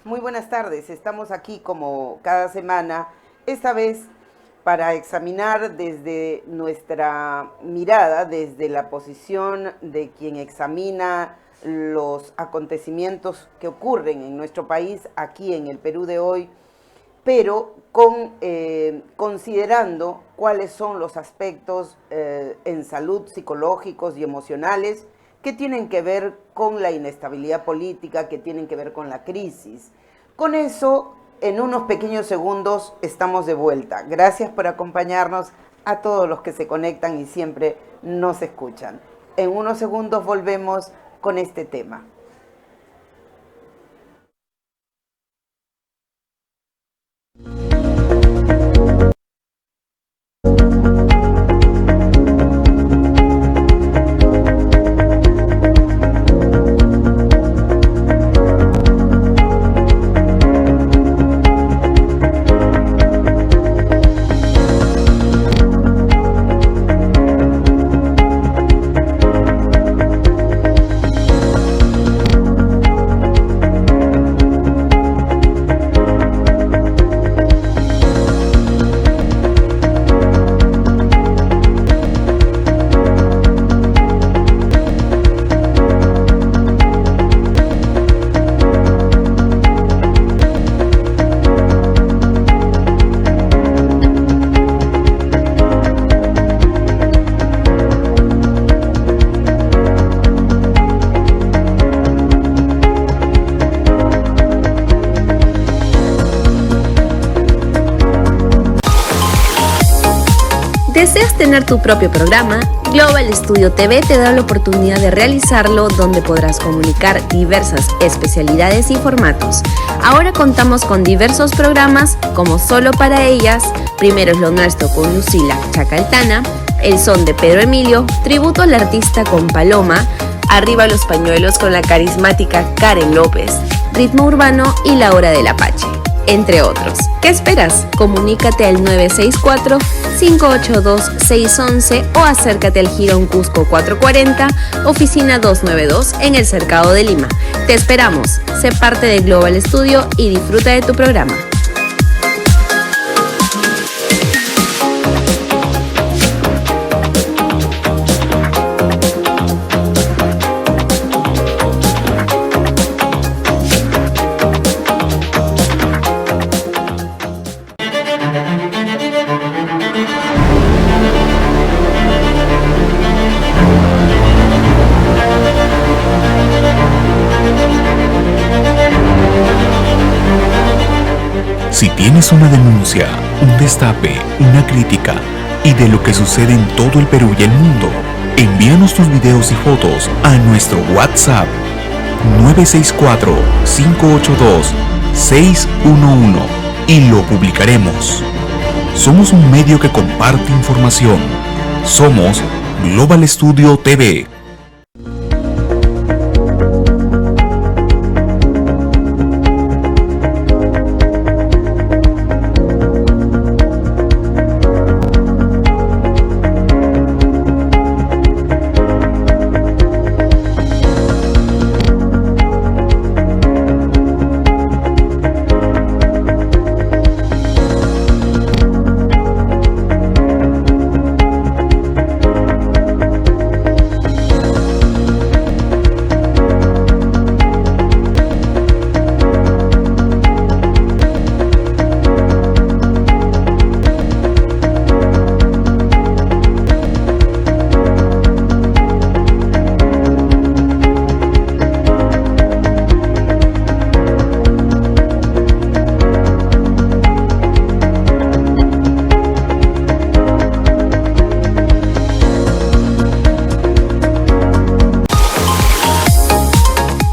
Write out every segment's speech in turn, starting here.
Muy buenas tardes. Estamos aquí como cada semana, esta vez para examinar desde nuestra mirada, desde la posición de quien examina los acontecimientos que ocurren en nuestro país, aquí en el Perú de hoy, pero considerando cuáles son los aspectos en salud psicológicos y emocionales que tienen que ver con la inestabilidad política, que tienen que ver con la crisis. Con eso, en unos pequeños segundos estamos de vuelta. Gracias por acompañarnos a todos los que se conectan y siempre nos escuchan. En unos segundos volvemos con este tema. ¿Deseas tener tu propio programa? Global Studio TV te da la oportunidad de realizarlo, donde podrás comunicar diversas especialidades y formatos. Ahora contamos con diversos programas como Solo para Ellas, Primero es lo Nuestro con Lucila Chacaltana, El Son de Pedro Emilio, Tributo al Artista con Paloma, Arriba los Pañuelos con la carismática Karen López, Ritmo Urbano y La Hora del Apache, entre otros. ¿Qué esperas? Comunícate al 964-582-611 o acércate al Jirón Cusco 440, oficina 292 en el Cercado de Lima. Te esperamos. Sé parte de Global Studio y disfruta de tu programa. Si tienes una denuncia, un destape, una crítica y de lo que sucede en todo el Perú y el mundo, envíanos tus videos y fotos a nuestro WhatsApp 964-582-611 y lo publicaremos. Somos un medio que comparte información. Somos Global Studio TV.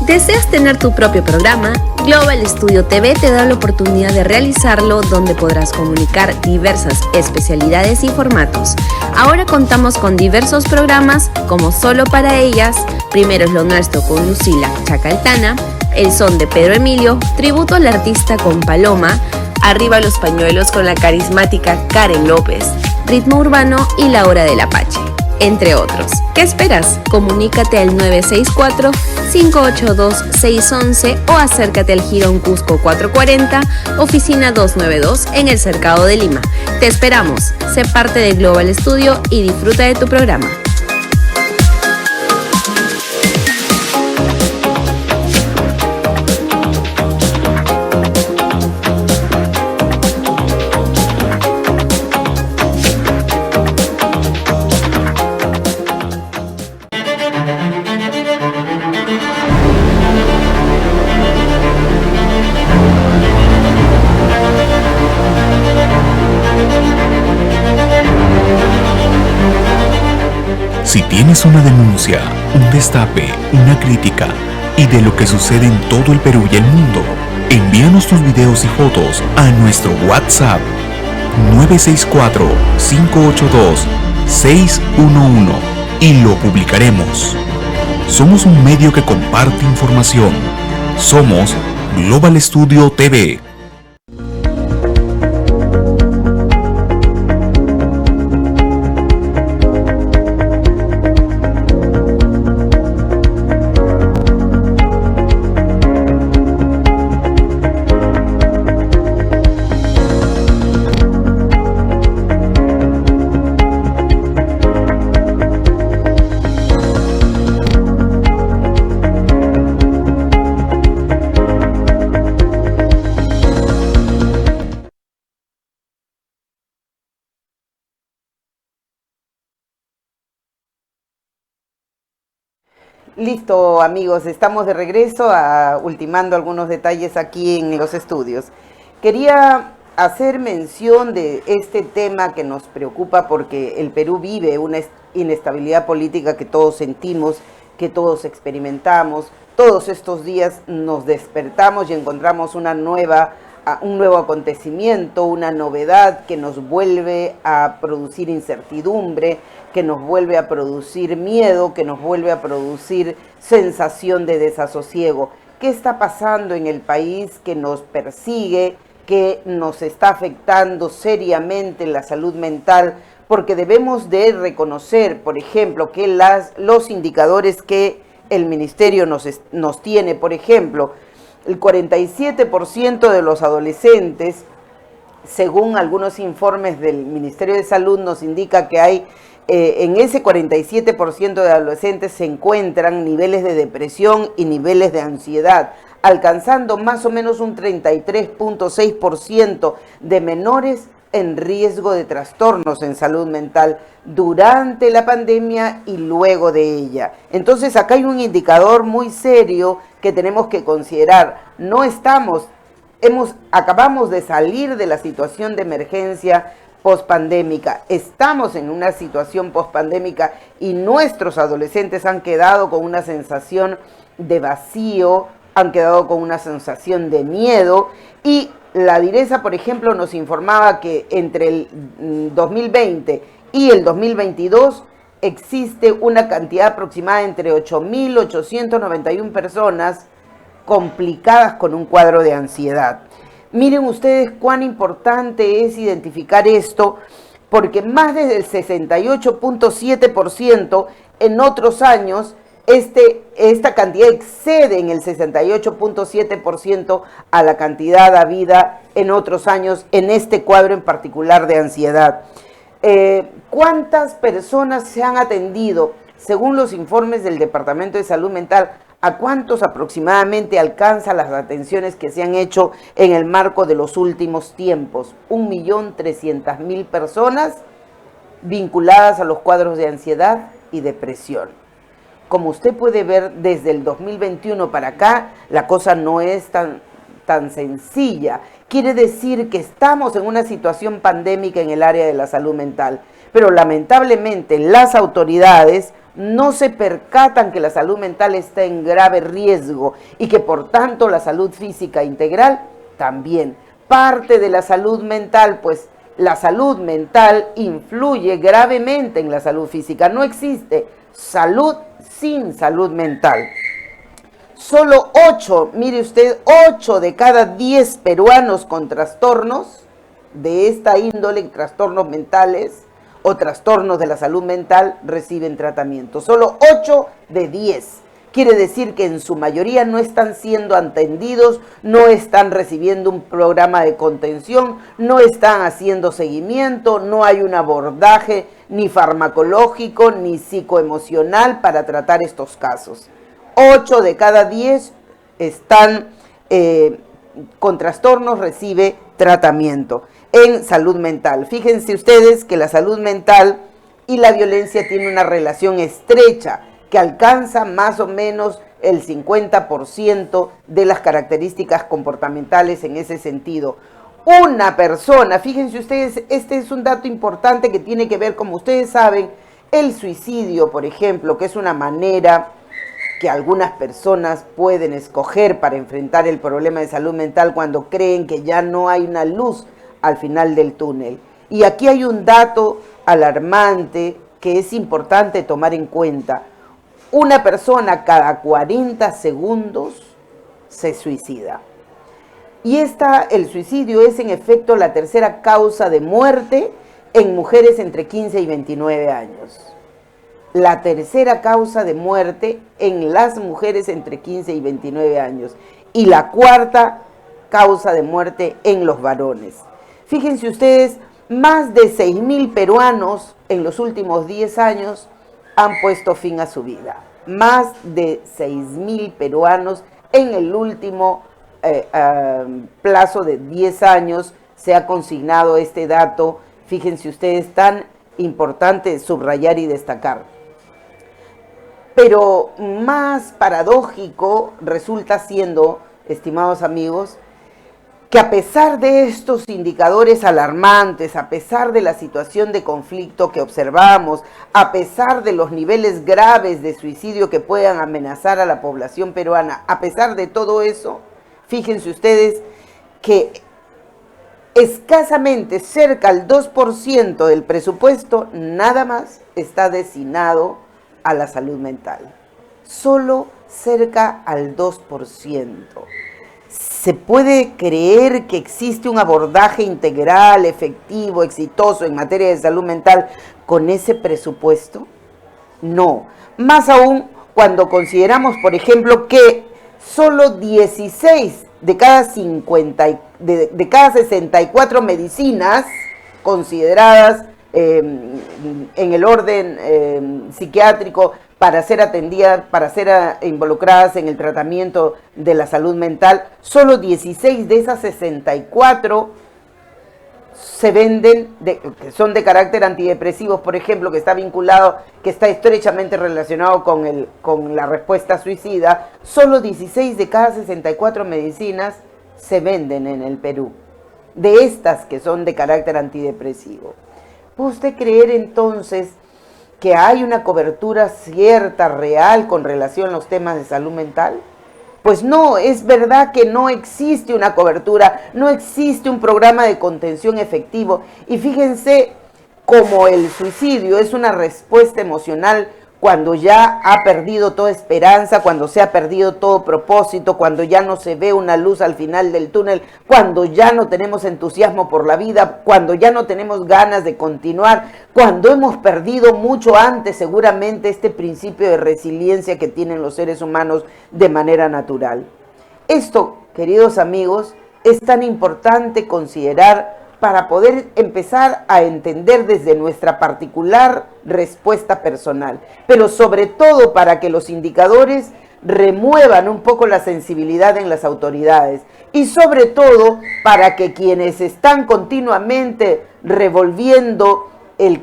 ¿Deseas tener tu propio programa? Global Studio TV te da la oportunidad de realizarlo, donde podrás comunicar diversas especialidades y formatos. Ahora contamos con diversos programas como Solo para Ellas, Primero es lo Nuestro con Lucila Chacaltana, El Son de Pedro Emilio, Tributo al Artista con Paloma, Arriba los Pañuelos con la carismática Karen López, Ritmo Urbano y La Hora del Apache, entre otros. ¿Qué esperas? Comunícate al 964-582-611 o acércate al Jirón Cusco 440, oficina 292 en el Cercado de Lima. Te esperamos. Sé parte de Global Studio y disfruta de tu programa. Si tienes una denuncia, un destape, una crítica y de lo que sucede en todo el Perú y el mundo, envíanos tus videos y fotos a nuestro WhatsApp 964-582-611 y lo publicaremos. Somos un medio que comparte información. Somos Global Studio TV. Listo, amigos, estamos de regreso ultimando algunos detalles aquí en los estudios. Quería hacer mención de este tema que nos preocupa porque el Perú vive una inestabilidad política que todos sentimos, que todos experimentamos. Todos estos días nos despertamos y encontramos un nuevo acontecimiento, una novedad que nos vuelve a producir incertidumbre, que nos vuelve a producir miedo, que nos vuelve a producir sensación de desasosiego. ¿Qué está pasando en el país que nos persigue, que nos está afectando seriamente la salud mental? Porque debemos de reconocer, por ejemplo, que los indicadores que el Ministerio nos tiene, por ejemplo, el 47% de los adolescentes, según algunos informes del Ministerio de Salud, nos indica que hay en ese 47% de adolescentes se encuentran niveles de depresión y niveles de ansiedad, alcanzando más o menos un 33.6% de menores en riesgo de trastornos en salud mental durante la pandemia y luego de ella. Entonces acá hay un indicador muy serio que tenemos que considerar. Acabamos de salir de la situación de emergencia pospandémica. Estamos en una situación pospandémica y nuestros adolescentes han quedado con una sensación de vacío, han quedado con una sensación de miedo, y la DIRESA, por ejemplo, nos informaba que entre el 2020 y el 2022 existe una cantidad aproximada entre 8.891 personas complicadas con un cuadro de ansiedad. Miren ustedes cuán importante es identificar esto, porque más del 68.7% en otros años, esta cantidad excede en el 68.7% a la cantidad habida en otros años en este cuadro en particular de ansiedad. ¿Cuántas personas se han atendido? Según los informes del Departamento de Salud Mental, ¿a cuántos aproximadamente alcanza las atenciones que se han hecho en el marco de los últimos tiempos? 1.300.000 personas vinculadas a los cuadros de ansiedad y depresión. Como usted puede ver, desde el 2021 para acá, la cosa no es tan sencilla. Quiere decir que estamos en una situación pandémica en el área de la salud mental, pero lamentablemente las autoridades no se percatan que la salud mental está en grave riesgo y que por tanto la salud física integral también. Parte de la salud mental, pues la salud mental influye gravemente en la salud física. No existe salud sin salud mental. Solo 8 de cada 10 peruanos con trastornos de esta índole, trastornos mentales o trastornos de la salud mental reciben tratamiento. Solo 8 de 10. Quiere decir que en su mayoría no están siendo atendidos, no están recibiendo un programa de contención, no están haciendo seguimiento, no hay un abordaje ni farmacológico ni psicoemocional para tratar estos casos. 8 de cada 10 están con trastornos, recibe tratamiento en salud mental. Fíjense ustedes que la salud mental y la violencia tienen una relación estrecha que alcanza más o menos el 50% de las características comportamentales en ese sentido. Una persona, fíjense ustedes, este es un dato importante que tiene que ver, como ustedes saben, el suicidio, por ejemplo, que es una manera que algunas personas pueden escoger para enfrentar el problema de salud mental cuando creen que ya no hay una luz al final del túnel. Y aquí hay un dato alarmante que es importante tomar en cuenta. Una persona cada 40 segundos se suicida. Y el suicidio es en efecto la tercera causa de muerte en mujeres entre 15 y 29 años. La tercera causa de muerte en las mujeres entre 15 y 29 años. Y la cuarta causa de muerte en los varones. Fíjense ustedes, más de 6.000 peruanos en los últimos 10 años han puesto fin a su vida. Más de 6.000 peruanos en el último plazo de 10 años se ha consignado este dato. Fíjense ustedes, tan importante subrayar y destacar. Pero más paradójico resulta siendo, estimados amigos, que a pesar de estos indicadores alarmantes, a pesar de la situación de conflicto que observamos, a pesar de los niveles graves de suicidio que puedan amenazar a la población peruana, a pesar de todo eso, fíjense ustedes que escasamente cerca al 2% del presupuesto nada más está destinado a la salud mental. Solo cerca al 2%. ¿Se puede creer que existe un abordaje integral, efectivo, exitoso en materia de salud mental con ese presupuesto? No. Más aún cuando consideramos, por ejemplo, que solo 16 de cada 64 medicinas consideradas en el orden psiquiátrico para ser atendidas, para ser involucradas en el tratamiento de la salud mental, solo 16 de esas 64 se venden, que son de carácter antidepresivos, por ejemplo, que está vinculado, que está estrechamente relacionado con la respuesta suicida. Solo 16 de cada 64 medicinas se venden en el Perú, de estas que son de carácter antidepresivo. ¿Puede usted creer entonces que hay una cobertura cierta, real, con relación a los temas de salud mental? Pues no, es verdad que no existe una cobertura, no existe un programa de contención efectivo. Y fíjense cómo el suicidio es una respuesta emocional cuando ya ha perdido toda esperanza, cuando se ha perdido todo propósito, cuando ya no se ve una luz al final del túnel, cuando ya no tenemos entusiasmo por la vida, cuando ya no tenemos ganas de continuar, cuando hemos perdido mucho antes seguramente este principio de resiliencia que tienen los seres humanos de manera natural. Esto, queridos amigos, es tan importante considerar para poder empezar a entender desde nuestra particular respuesta personal, pero sobre todo para que los indicadores remuevan un poco la sensibilidad en las autoridades y sobre todo para que quienes están continuamente revolviendo el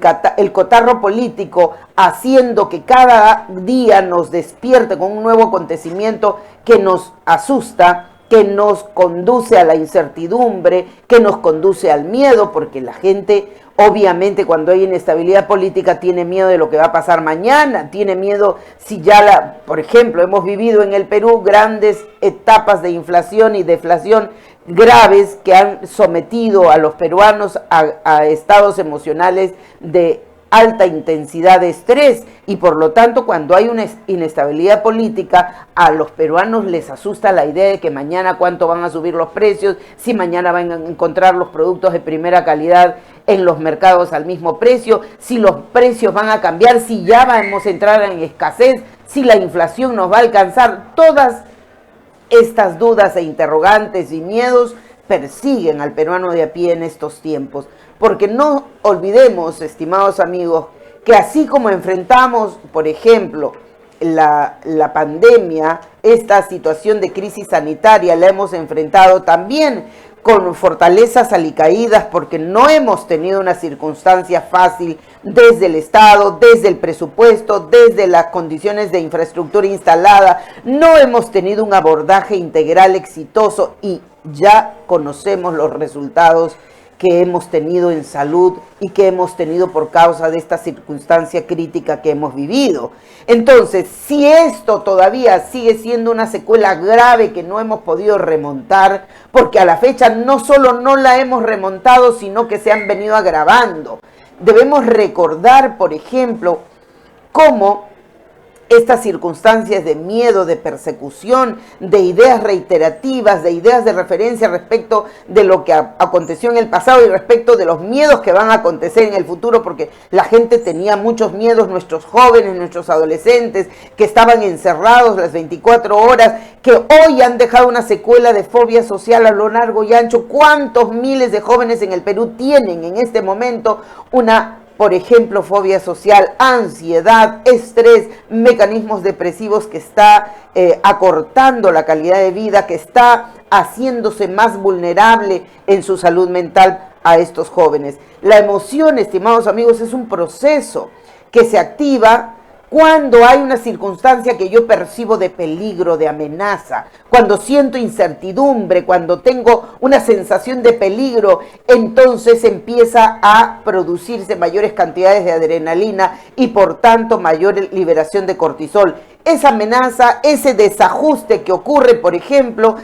cotarro político, haciendo que cada día nos despierte con un nuevo acontecimiento que nos asusta, que nos conduce a la incertidumbre, que nos conduce al miedo, porque la gente, obviamente, cuando hay inestabilidad política, tiene miedo de lo que va a pasar mañana, tiene miedo si ya, por ejemplo, hemos vivido en el Perú grandes etapas de inflación y deflación graves que han sometido a los peruanos a estados emocionales de alta intensidad de estrés y por lo tanto cuando hay una inestabilidad política a los peruanos les asusta la idea de que mañana cuánto van a subir los precios, si mañana van a encontrar los productos de primera calidad en los mercados al mismo precio, si los precios van a cambiar, si ya vamos a entrar en escasez, si la inflación nos va a alcanzar. Todas estas dudas e interrogantes y miedos persiguen al peruano de a pie en estos tiempos. Porque no olvidemos, estimados amigos, que así como enfrentamos, por ejemplo, la pandemia, esta situación de crisis sanitaria la hemos enfrentado también con fortalezas alicaídas porque no hemos tenido una circunstancia fácil desde el Estado, desde el presupuesto, desde las condiciones de infraestructura instalada, no hemos tenido un abordaje integral exitoso y ya conocemos los resultados que hemos tenido en salud y que hemos tenido por causa de esta circunstancia crítica que hemos vivido. Entonces, si esto todavía sigue siendo una secuela grave que no hemos podido remontar, porque a la fecha no solo no la hemos remontado, sino que se han venido agravando. Debemos recordar, por ejemplo, cómo estas circunstancias de miedo, de persecución, de ideas reiterativas, de ideas de referencia respecto de lo que aconteció en el pasado y respecto de los miedos que van a acontecer en el futuro, porque la gente tenía muchos miedos, nuestros jóvenes, nuestros adolescentes, que estaban encerrados las 24 horas, que hoy han dejado una secuela de fobia social a lo largo y ancho. ¿Cuántos miles de jóvenes en el Perú tienen en este momento una, por ejemplo, fobia social, ansiedad, estrés, mecanismos depresivos que está acortando la calidad de vida, que está haciéndose más vulnerable en su salud mental a estos jóvenes? La emoción, estimados amigos, es un proceso que se activa cuando hay una circunstancia que yo percibo de peligro, de amenaza, cuando siento incertidumbre, cuando tengo una sensación de peligro, entonces empieza a producirse mayores cantidades de adrenalina y por tanto mayor liberación de cortisol. Esa amenaza, ese desajuste que ocurre, por ejemplo,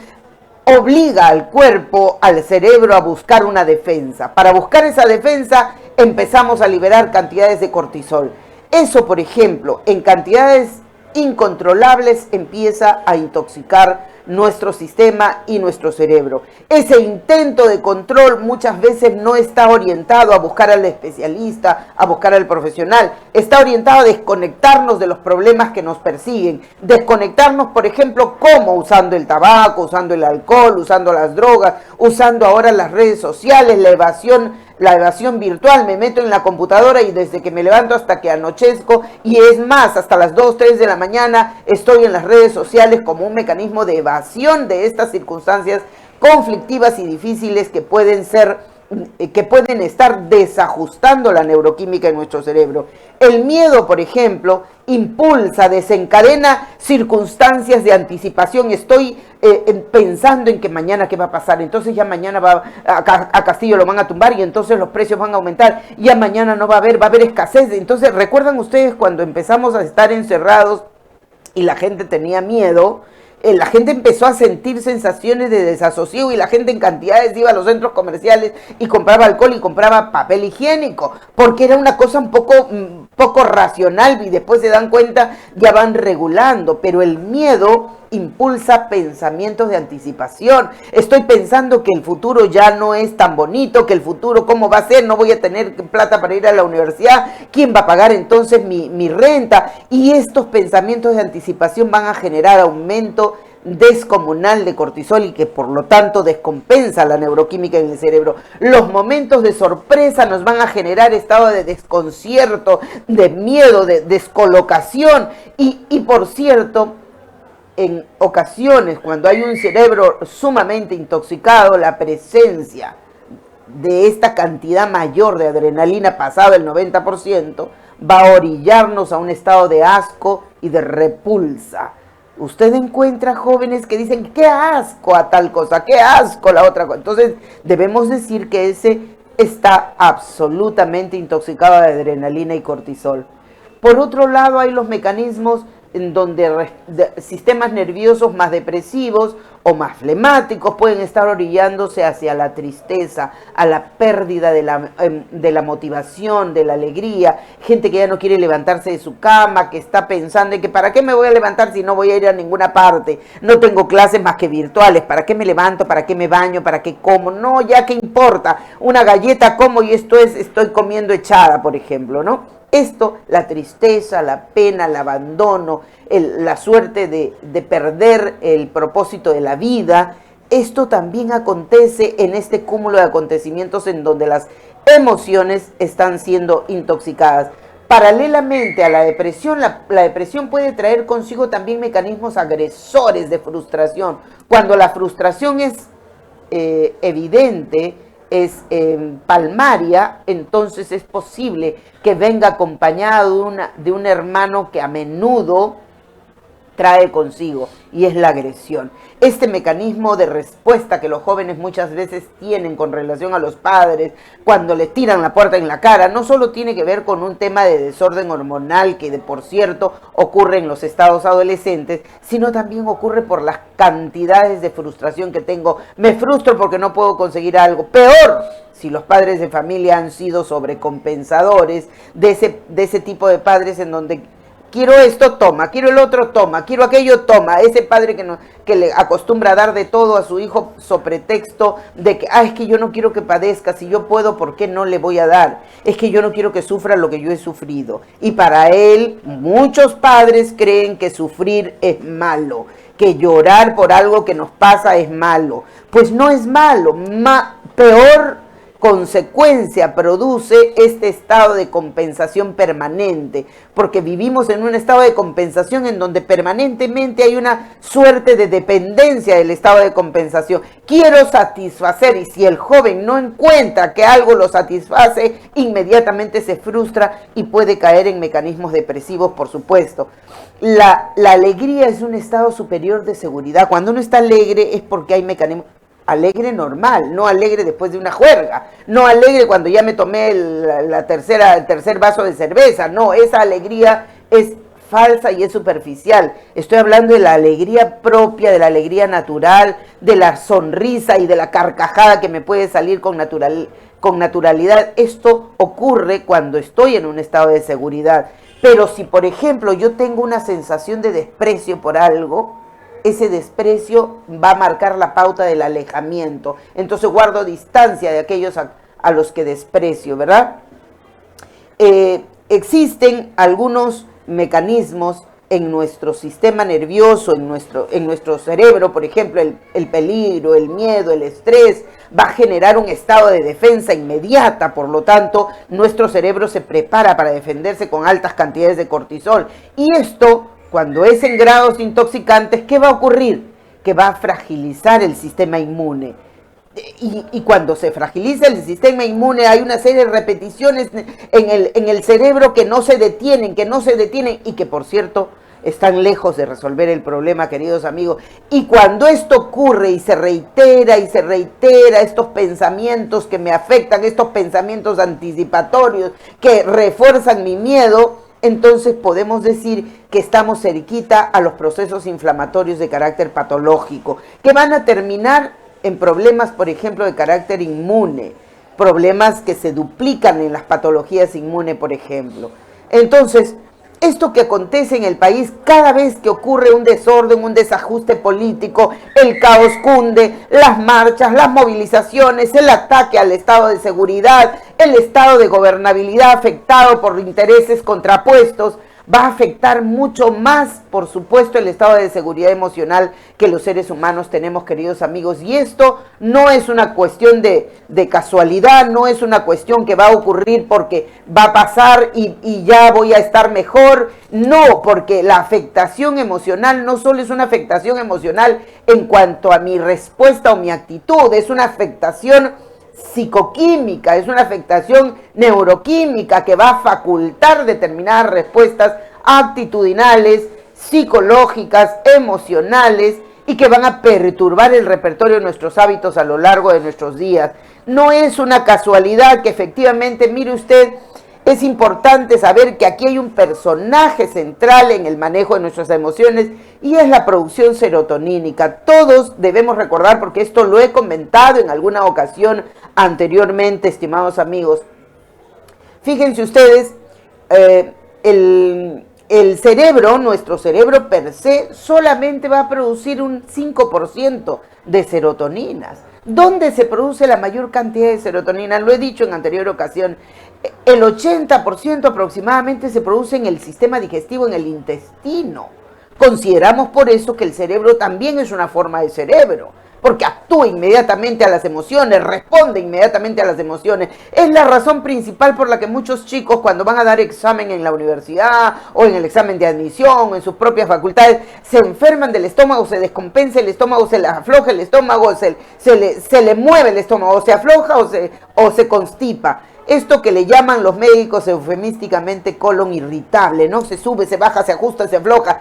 obliga al cuerpo, al cerebro a buscar una defensa. Para buscar esa defensa empezamos a liberar cantidades de cortisol. Eso, por ejemplo, en cantidades incontrolables empieza a intoxicar nuestro sistema y nuestro cerebro. Ese intento de control muchas veces no está orientado a buscar al especialista, a buscar al profesional. Está orientado a desconectarnos de los problemas que nos persiguen. Desconectarnos, por ejemplo, ¿cómo? Usando el tabaco, usando el alcohol, usando las drogas, usando ahora las redes sociales, la evasión virtual. Me meto en la computadora y desde que me levanto hasta que anochezco, y es más, hasta las 2, 3 de la mañana estoy en las redes sociales como un mecanismo de evasión de estas circunstancias conflictivas y difíciles que pueden estar desajustando la neuroquímica en nuestro cerebro. El miedo, por ejemplo, impulsa, desencadena circunstancias de anticipación. Estoy pensando en que mañana qué va a pasar, entonces ya mañana a Castillo lo van a tumbar y entonces los precios van a aumentar, ya mañana no va a haber escasez. Entonces, ¿recuerdan ustedes cuando empezamos a estar encerrados y la gente tenía miedo? La gente empezó a sentir sensaciones de desasosiego y la gente en cantidades iba a los centros comerciales y compraba alcohol y compraba papel higiénico, porque era una cosa un poco racional, y después se dan cuenta, ya van regulando. Pero el miedo impulsa pensamientos de anticipación. Estoy pensando que el futuro ya no es tan bonito, que el futuro cómo va a ser, no voy a tener plata para ir a la universidad, ¿quién va a pagar entonces mi renta? Y estos pensamientos de anticipación van a generar aumento descomunal de cortisol y que por lo tanto descompensa la neuroquímica en el cerebro. Los momentos de sorpresa nos van a generar estado de desconcierto, de miedo, de descolocación y por cierto, en ocasiones, cuando hay un cerebro sumamente intoxicado, la presencia de esta cantidad mayor de adrenalina, pasado el 90%, va a orillarnos a un estado de asco y de repulsa. Usted encuentra jóvenes que dicen, qué asco a tal cosa, qué asco a la otra cosa. Entonces, debemos decir que ese está absolutamente intoxicado de adrenalina y cortisol. Por otro lado, hay los mecanismos en donde sistemas nerviosos más depresivos o más flemáticos pueden estar orillándose hacia la tristeza, a la pérdida de la motivación, de la alegría, gente que ya no quiere levantarse de su cama, que está pensando en que ¿para qué me voy a levantar si no voy a ir a ninguna parte? No tengo clases más que virtuales, ¿para qué me levanto? ¿Para qué me baño? ¿Para qué como? No, ya qué importa, una galleta como y estoy comiendo echada, por ejemplo, ¿no? Esto, la tristeza, la pena, el abandono, la suerte de perder el propósito de la vida, esto también acontece en este cúmulo de acontecimientos en donde las emociones están siendo intoxicadas. Paralelamente a la depresión, la depresión puede traer consigo también mecanismos agresores de frustración. Cuando la frustración es evidente, es palmaria, entonces es posible que venga acompañado de un hermano que a menudo trae consigo, y es la agresión. Este mecanismo de respuesta que los jóvenes muchas veces tienen con relación a los padres cuando les tiran la puerta en la cara, no solo tiene que ver con un tema de desorden hormonal que por cierto ocurre en los estados adolescentes, sino también ocurre por las cantidades de frustración que tengo. Me frustro porque no puedo conseguir algo. Peor, si los padres de familia han sido sobrecompensadores de ese tipo de padres en donde quiero esto, toma, quiero el otro, toma, quiero aquello, toma. Ese padre que le acostumbra a dar de todo a su hijo so pretexto de que, es que yo no quiero que padezca, si yo puedo, ¿por qué no le voy a dar? Es que yo no quiero que sufra lo que yo he sufrido. Y para él, muchos padres creen que sufrir es malo, que llorar por algo que nos pasa es malo. Pues no es malo, peor consecuencia produce este estado de compensación permanente, porque vivimos en un estado de compensación en donde permanentemente hay una suerte de dependencia del estado de compensación. Quiero satisfacer, y si el joven no encuentra que algo lo satisface, inmediatamente se frustra y puede caer en mecanismos depresivos, por supuesto. La alegría es un estado superior de seguridad. Cuando uno está alegre es porque hay mecanismos. Alegre normal, no alegre después de una juerga, no alegre cuando ya me tomé el tercer vaso de cerveza, no, esa alegría es falsa y es superficial. Estoy hablando de la alegría propia, de la alegría natural, de la sonrisa y de la carcajada que me puede salir con naturalidad. Esto ocurre cuando estoy en un estado de seguridad. Pero si, por ejemplo, yo tengo una sensación de desprecio por algo, ese desprecio va a marcar la pauta del alejamiento. Entonces guardo distancia de aquellos a los que desprecio, ¿verdad? Existen algunos mecanismos en nuestro sistema nervioso, en nuestro cerebro, por ejemplo, el peligro, el miedo, el estrés, va a generar un estado de defensa inmediata. Por lo tanto, nuestro cerebro se prepara para defenderse con altas cantidades de cortisol. Y esto, cuando es en grados intoxicantes, ¿qué va a ocurrir? Que va a fragilizar el sistema inmune. Y cuando se fragiliza el sistema inmune, hay una serie de repeticiones en el cerebro que no se detienen, y que, por cierto, están lejos de resolver el problema, queridos amigos. Y cuando esto ocurre y se reitera, estos pensamientos que me afectan, estos pensamientos anticipatorios que refuerzan mi miedo, entonces podemos decir que estamos cerquita a los procesos inflamatorios de carácter patológico, que van a terminar en problemas, por ejemplo, de carácter inmune, problemas que se duplican en las patologías inmunes, por ejemplo. Entonces, esto que acontece en el país, cada vez que ocurre un desorden, un desajuste político, el caos cunde, las marchas, las movilizaciones, el ataque al estado de seguridad, el estado de gobernabilidad afectado por intereses contrapuestos, va a afectar mucho más, por supuesto, el estado de seguridad emocional que los seres humanos tenemos, queridos amigos. Y esto no es una cuestión de casualidad, no es una cuestión que va a ocurrir porque va a pasar y ya voy a estar mejor. No, porque la afectación emocional no solo es una afectación emocional en cuanto a mi respuesta o mi actitud, es una afectación psicoquímica, es una afectación neuroquímica que va a facultar determinadas respuestas actitudinales, psicológicas, emocionales, y que van a perturbar el repertorio de nuestros hábitos a lo largo de nuestros días. No es una casualidad que efectivamente, mire usted, Es importante saber que aquí hay un personaje central en el manejo de nuestras emociones y es la producción serotonínica. Todos debemos recordar, porque esto lo he comentado en alguna ocasión anteriormente, estimados amigos. Fíjense ustedes, el cerebro, nuestro cerebro per se, solamente va a producir un 5% de serotoninas. ¿Dónde se produce la mayor cantidad de serotonina? Lo he dicho en anterior ocasión, el 80% aproximadamente se produce en el sistema digestivo, en el intestino. Consideramos por eso que el cerebro también es una forma de cerebro, porque actúa inmediatamente a las emociones, responde inmediatamente a las emociones. Es la razón principal por la que muchos chicos, cuando van a dar examen en la universidad o en el examen de admisión o en sus propias facultades, se enferman del estómago, se descompensa el estómago, se les afloja el estómago, se le mueve el estómago, o se afloja o se constipa. Esto que le llaman los médicos eufemísticamente colon irritable, ¿no? Se sube, se baja, se ajusta, se afloja.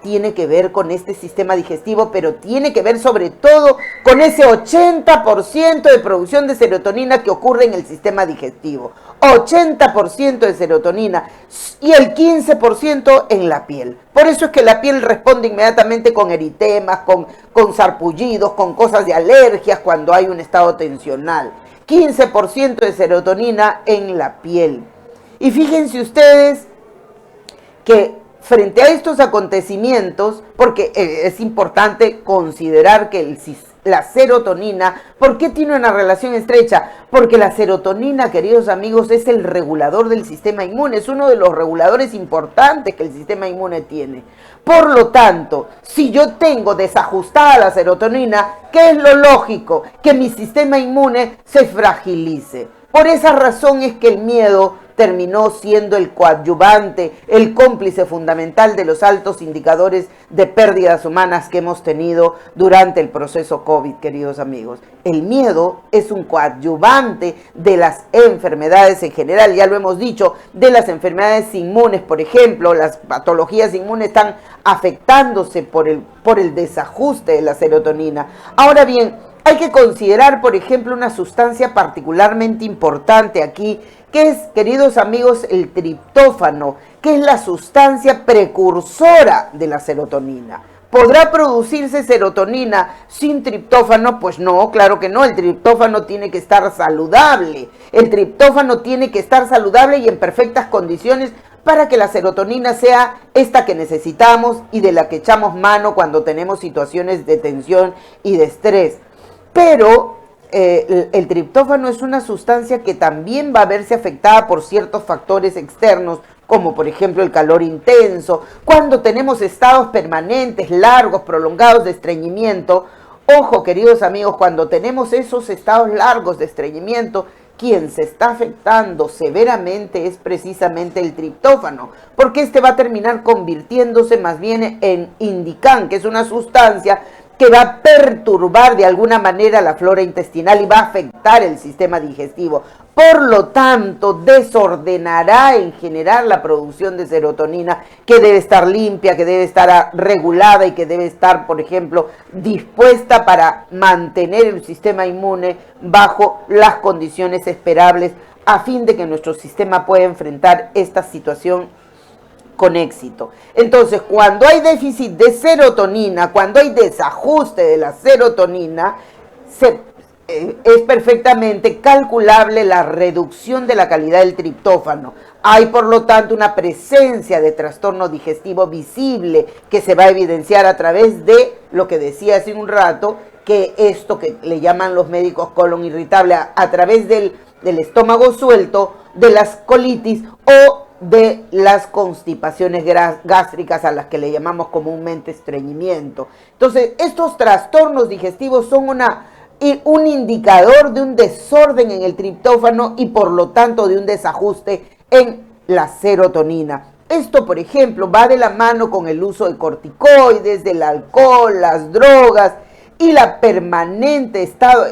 Tiene que ver con este sistema digestivo, pero tiene que ver sobre todo con ese 80% de producción de serotonina que ocurre en el sistema digestivo. 80% de serotonina y el 15% en la piel. Por eso es que la piel responde inmediatamente con eritemas, con sarpullidos, con cosas de alergias cuando hay un estado tensional. 15% de serotonina en la piel. Y fíjense ustedes que frente a estos acontecimientos, porque es importante considerar que la serotonina, ¿por qué tiene una relación estrecha? Porque la serotonina, queridos amigos, es el regulador del sistema inmune, es uno de los reguladores importantes que el sistema inmune tiene. Por lo tanto, si yo tengo desajustada la serotonina, ¿qué es lo lógico? Que mi sistema inmune se fragilice. Por esa razón es que el miedo terminó siendo el coadyuvante, el cómplice fundamental de los altos indicadores de pérdidas humanas que hemos tenido durante el proceso COVID, queridos amigos. El miedo es un coadyuvante de las enfermedades en general, ya lo hemos dicho, de las enfermedades inmunes, por ejemplo, las patologías inmunes están afectándose por el desajuste de la serotonina. Ahora bien, hay que considerar, por ejemplo, una sustancia particularmente importante aquí, que es, queridos amigos, el triptófano, que es la sustancia precursora de la serotonina. ¿Podrá producirse serotonina sin triptófano? Pues no, claro que no. El triptófano tiene que estar saludable. El triptófano tiene que estar saludable y en perfectas condiciones para que la serotonina sea esta que necesitamos y de la que echamos mano cuando tenemos situaciones de tensión y de estrés. Pero el triptófano es una sustancia que también va a verse afectada por ciertos factores externos, como por ejemplo el calor intenso, cuando tenemos estados permanentes, largos, prolongados de estreñimiento. Ojo, queridos amigos, cuando tenemos esos estados largos de estreñimiento, quien se está afectando severamente es precisamente el triptófano, porque este va a terminar convirtiéndose más bien en indican, que es una sustancia que va a perturbar de alguna manera la flora intestinal y va a afectar el sistema digestivo. Por lo tanto, desordenará en general la producción de serotonina, que debe estar limpia, que debe estar regulada y que debe estar, por ejemplo, dispuesta para mantener el sistema inmune bajo las condiciones esperables a fin de que nuestro sistema pueda enfrentar esta situación con éxito. Entonces, cuando hay déficit de serotonina, cuando hay desajuste de la serotonina, es perfectamente calculable la reducción de la calidad del triptófano. Hay, por lo tanto, una presencia de trastorno digestivo visible que se va a evidenciar a través de lo que decía hace un rato, que esto que le llaman los médicos colon irritable, a través del estómago suelto, de las colitis o de las constipaciones gástricas a las que le llamamos comúnmente estreñimiento. Entonces, estos trastornos digestivos son un indicador de un desorden en el triptófano y por lo tanto de un desajuste en la serotonina. Esto, por ejemplo, va de la mano con el uso de corticoides, del alcohol, las drogas y el permanente estado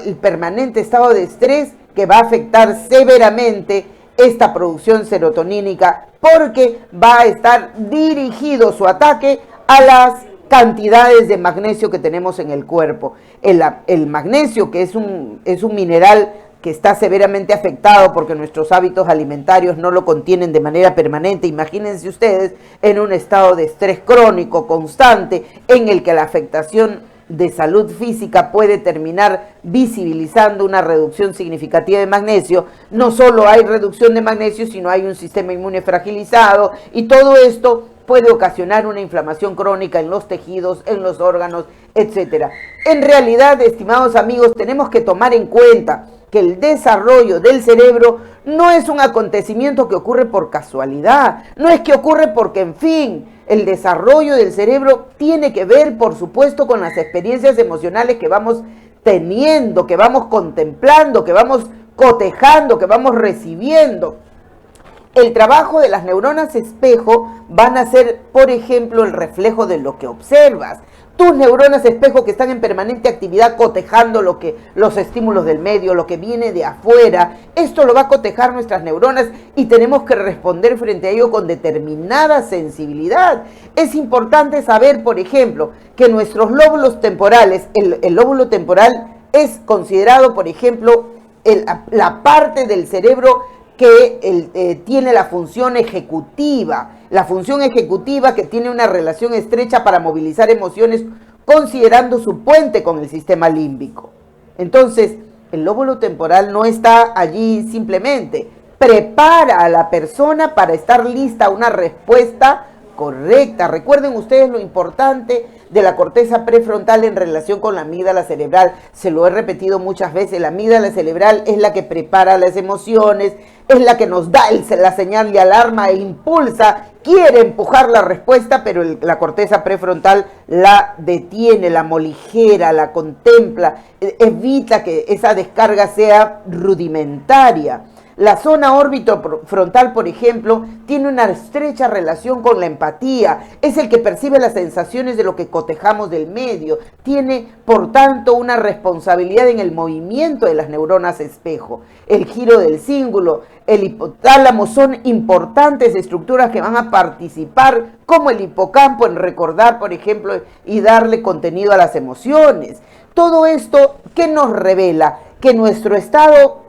de estrés que va a afectar severamente esta producción serotonínica, porque va a estar dirigido su ataque a las cantidades de magnesio que tenemos en el cuerpo. El magnesio, que es un mineral que está severamente afectado porque nuestros hábitos alimentarios no lo contienen de manera permanente. Imagínense ustedes en un estado de estrés crónico constante en el que la afectación de salud física puede terminar visibilizando una reducción significativa de magnesio. No solo hay reducción de magnesio, sino hay un sistema inmune fragilizado, y todo esto puede ocasionar una inflamación crónica en los tejidos, en los órganos, etcétera. En realidad, estimados amigos, tenemos que tomar en cuenta que el desarrollo del cerebro no es un acontecimiento que ocurre por casualidad, no es que ocurre porque, en fin, el desarrollo del cerebro tiene que ver, por supuesto, con las experiencias emocionales que vamos teniendo, que vamos contemplando, que vamos cotejando, que vamos recibiendo. El trabajo de las neuronas espejo van a ser, por ejemplo, el reflejo de lo que observas. Tus neuronas espejo que están en permanente actividad cotejando los estímulos del medio, lo que viene de afuera, esto lo va a cotejar nuestras neuronas y tenemos que responder frente a ello con determinada sensibilidad. Es importante saber, por ejemplo, que nuestros lóbulos temporales, el lóbulo temporal es considerado, por ejemplo, la parte del cerebro que tiene la función ejecutiva que tiene una relación estrecha para movilizar emociones, considerando su puente con el sistema límbico. Entonces, el lóbulo temporal no está allí simplemente, prepara a la persona para estar lista a una respuesta correcta. Recuerden ustedes lo importante de la corteza prefrontal en relación con la amígdala cerebral. Se lo he repetido muchas veces, la amígdala cerebral es la que prepara las emociones, es la que nos da la señal de alarma e impulsa, quiere empujar la respuesta, pero la corteza prefrontal la detiene, la moligera, la contempla, evita que esa descarga sea rudimentaria. La zona orbitofrontal, por ejemplo, tiene una estrecha relación con la empatía. Es el que percibe las sensaciones de lo que cotejamos del medio. Tiene, por tanto, una responsabilidad en el movimiento de las neuronas espejo. El giro del cíngulo, el hipotálamo son importantes estructuras que van a participar, como el hipocampo, en recordar, por ejemplo, y darle contenido a las emociones. Todo esto, ¿qué nos revela? Que nuestro estado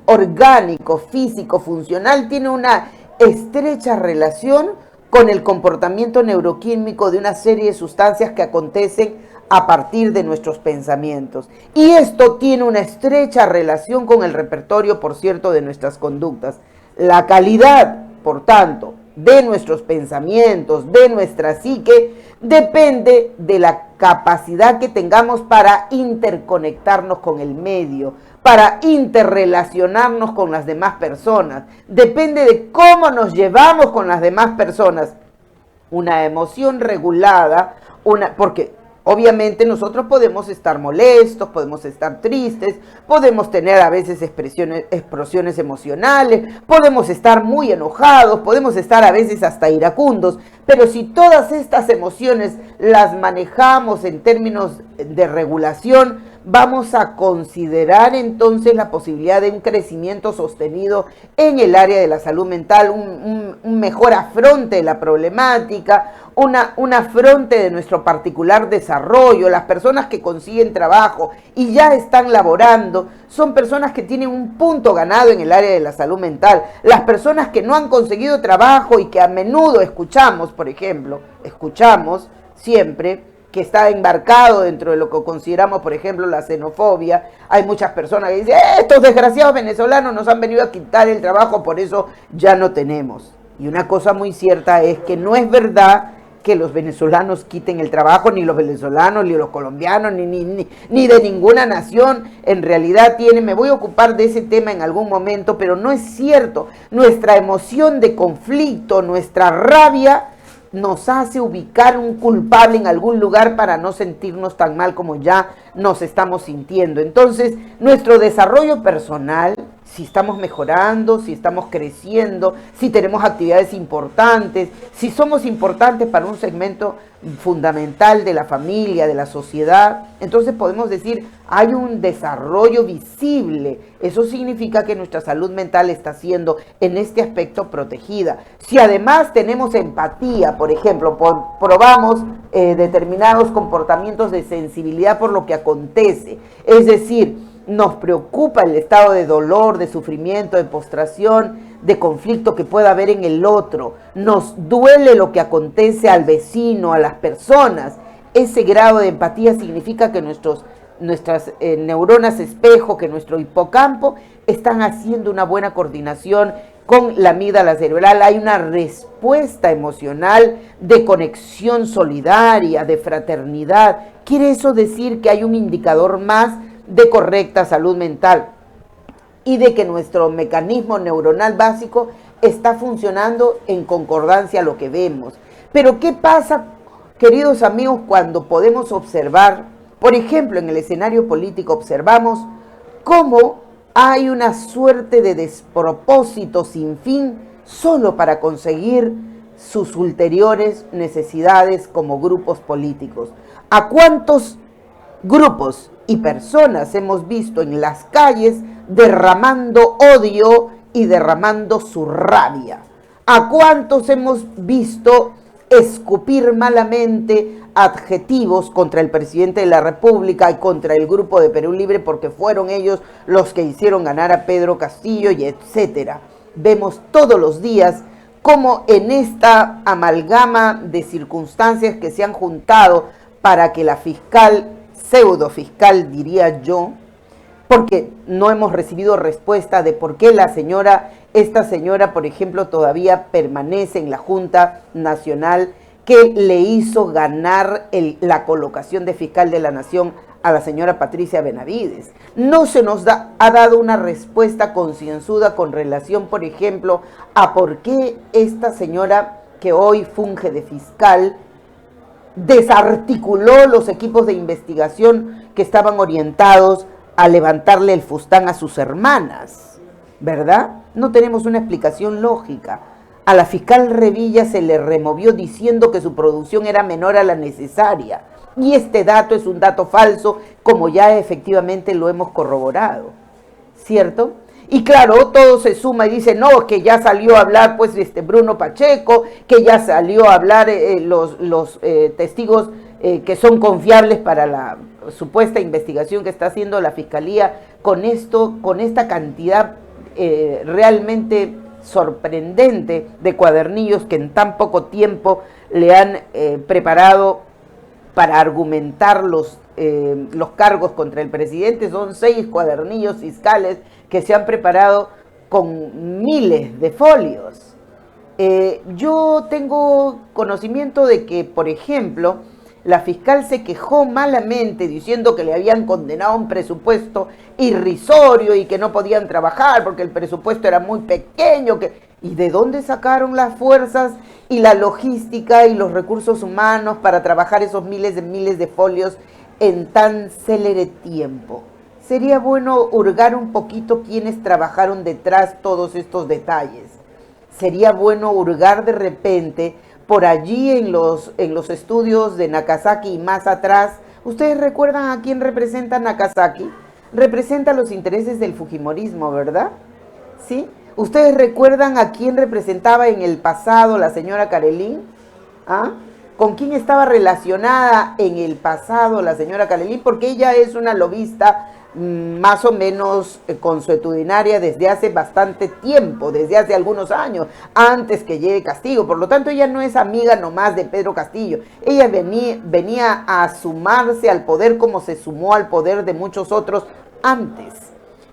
orgánico, físico, funcional, tiene una estrecha relación con el comportamiento neuroquímico de una serie de sustancias que acontecen a partir de nuestros pensamientos. Y esto tiene una estrecha relación con el repertorio, por cierto, de nuestras conductas. La calidad, por tanto, de nuestros pensamientos, de nuestra psique, depende de la capacidad que tengamos para interconectarnos con el medio, para interrelacionarnos con las demás personas. Depende de cómo nos llevamos con las demás personas. Una emoción regulada, porque obviamente nosotros podemos estar molestos, podemos estar tristes, podemos tener a veces explosiones emocionales, podemos estar muy enojados, podemos estar a veces hasta iracundos, pero si todas estas emociones las manejamos en términos de regulación, vamos a considerar entonces la posibilidad de un crecimiento sostenido en el área de la salud mental, un mejor afronte de la problemática, un afronte de nuestro particular desarrollo. Las personas que consiguen trabajo y ya están laborando son personas que tienen un punto ganado en el área de la salud mental. Las personas que no han conseguido trabajo y que a menudo escuchamos, por ejemplo, siempre que está embarcado dentro de lo que consideramos, por ejemplo, la xenofobia. Hay muchas personas que dicen, estos desgraciados venezolanos nos han venido a quitar el trabajo, por eso ya no tenemos. Y una cosa muy cierta es que no es verdad que los venezolanos quiten el trabajo, ni los venezolanos, ni los colombianos, ni de ninguna nación. En realidad me voy a ocupar de ese tema en algún momento, pero no es cierto. Nuestra emoción de conflicto, nuestra rabia, nos hace ubicar un culpable en algún lugar para no sentirnos tan mal como ya nos estamos sintiendo. Entonces, nuestro desarrollo personal, si estamos mejorando, si estamos creciendo, si tenemos actividades importantes, si somos importantes para un segmento fundamental de la familia, de la sociedad, entonces podemos decir, hay un desarrollo visible. Eso significa que nuestra salud mental está siendo en este aspecto protegida. Si además tenemos empatía, por ejemplo, probamos determinados comportamientos de sensibilidad por lo que acontece, es decir, nos preocupa el estado de dolor, de sufrimiento, de postración, de conflicto que pueda haber en el otro. Nos duele lo que acontece al vecino, a las personas. Ese grado de empatía significa que nuestras neuronas espejo, que nuestro hipocampo están haciendo una buena coordinación con la amígdala cerebral. Hay una respuesta emocional de conexión solidaria, de fraternidad. ¿Quiere eso decir que hay un indicador más de correcta salud mental y de que nuestro mecanismo neuronal básico está funcionando en concordancia a lo que vemos? Pero ¿qué pasa, queridos amigos, cuando podemos observar, por ejemplo, en el escenario político observamos cómo hay una suerte de despropósito sin fin solo para conseguir sus ulteriores necesidades como grupos políticos? ¿A cuántos grupos y personas hemos visto en las calles derramando odio y derramando su rabia? ¿A cuántos hemos visto escupir malamente adjetivos contra el presidente de la República y contra el grupo de Perú Libre porque fueron ellos los que hicieron ganar a Pedro Castillo y etcétera? Vemos todos los días cómo en esta amalgama de circunstancias que se han juntado para que la fiscal, pseudo fiscal diría yo, porque no hemos recibido respuesta de por qué esta señora, por ejemplo, todavía permanece en la Junta Nacional que le hizo ganar la colocación de fiscal de la Nación a la señora Patricia Benavides. No se nos ha dado una respuesta concienzuda con relación, por ejemplo, a por qué esta señora que hoy funge de fiscal desarticuló los equipos de investigación que estaban orientados a levantarle el fustán a sus hermanas, ¿verdad? No tenemos una explicación lógica. A la fiscal Revilla se le removió diciendo que su producción era menor a la necesaria. Y este dato es un dato falso, como ya efectivamente lo hemos corroborado, ¿cierto? Y claro, todo se suma y dice, no, que ya salió a hablar pues Bruno Pacheco, que ya salió a hablar los testigos que son confiables para la supuesta investigación que está haciendo la Fiscalía con esta cantidad realmente sorprendente de cuadernillos que en tan poco tiempo le han preparado para argumentar los cargos contra el presidente. Son 6 cuadernillos fiscales que se han preparado con miles de folios. Yo tengo conocimiento de que, por ejemplo, la fiscal se quejó malamente diciendo que le habían condenado un presupuesto irrisorio y que no podían trabajar porque el presupuesto era muy pequeño. ¿Y de dónde sacaron las fuerzas y la logística y los recursos humanos para trabajar esos miles de folios en tan célere tiempo? Sería bueno hurgar un poquito quiénes trabajaron detrás todos estos detalles. Sería bueno hurgar de repente por allí en los estudios de Nagasaki y más atrás. ¿Ustedes recuerdan a quién representa Nagasaki? Representa los intereses del fujimorismo, ¿verdad? ¿Sí? ¿Ustedes recuerdan a quién representaba en el pasado la señora Carelín? ¿Ah? ¿Con quién estaba relacionada en el pasado la señora Carelín? Porque ella es una lobista más o menos consuetudinaria desde hace bastante tiempo, desde hace algunos años, antes que llegue Castillo. Por lo tanto, ella no es amiga nomás de Pedro Castillo. Ella venía a sumarse al poder como se sumó al poder de muchos otros antes.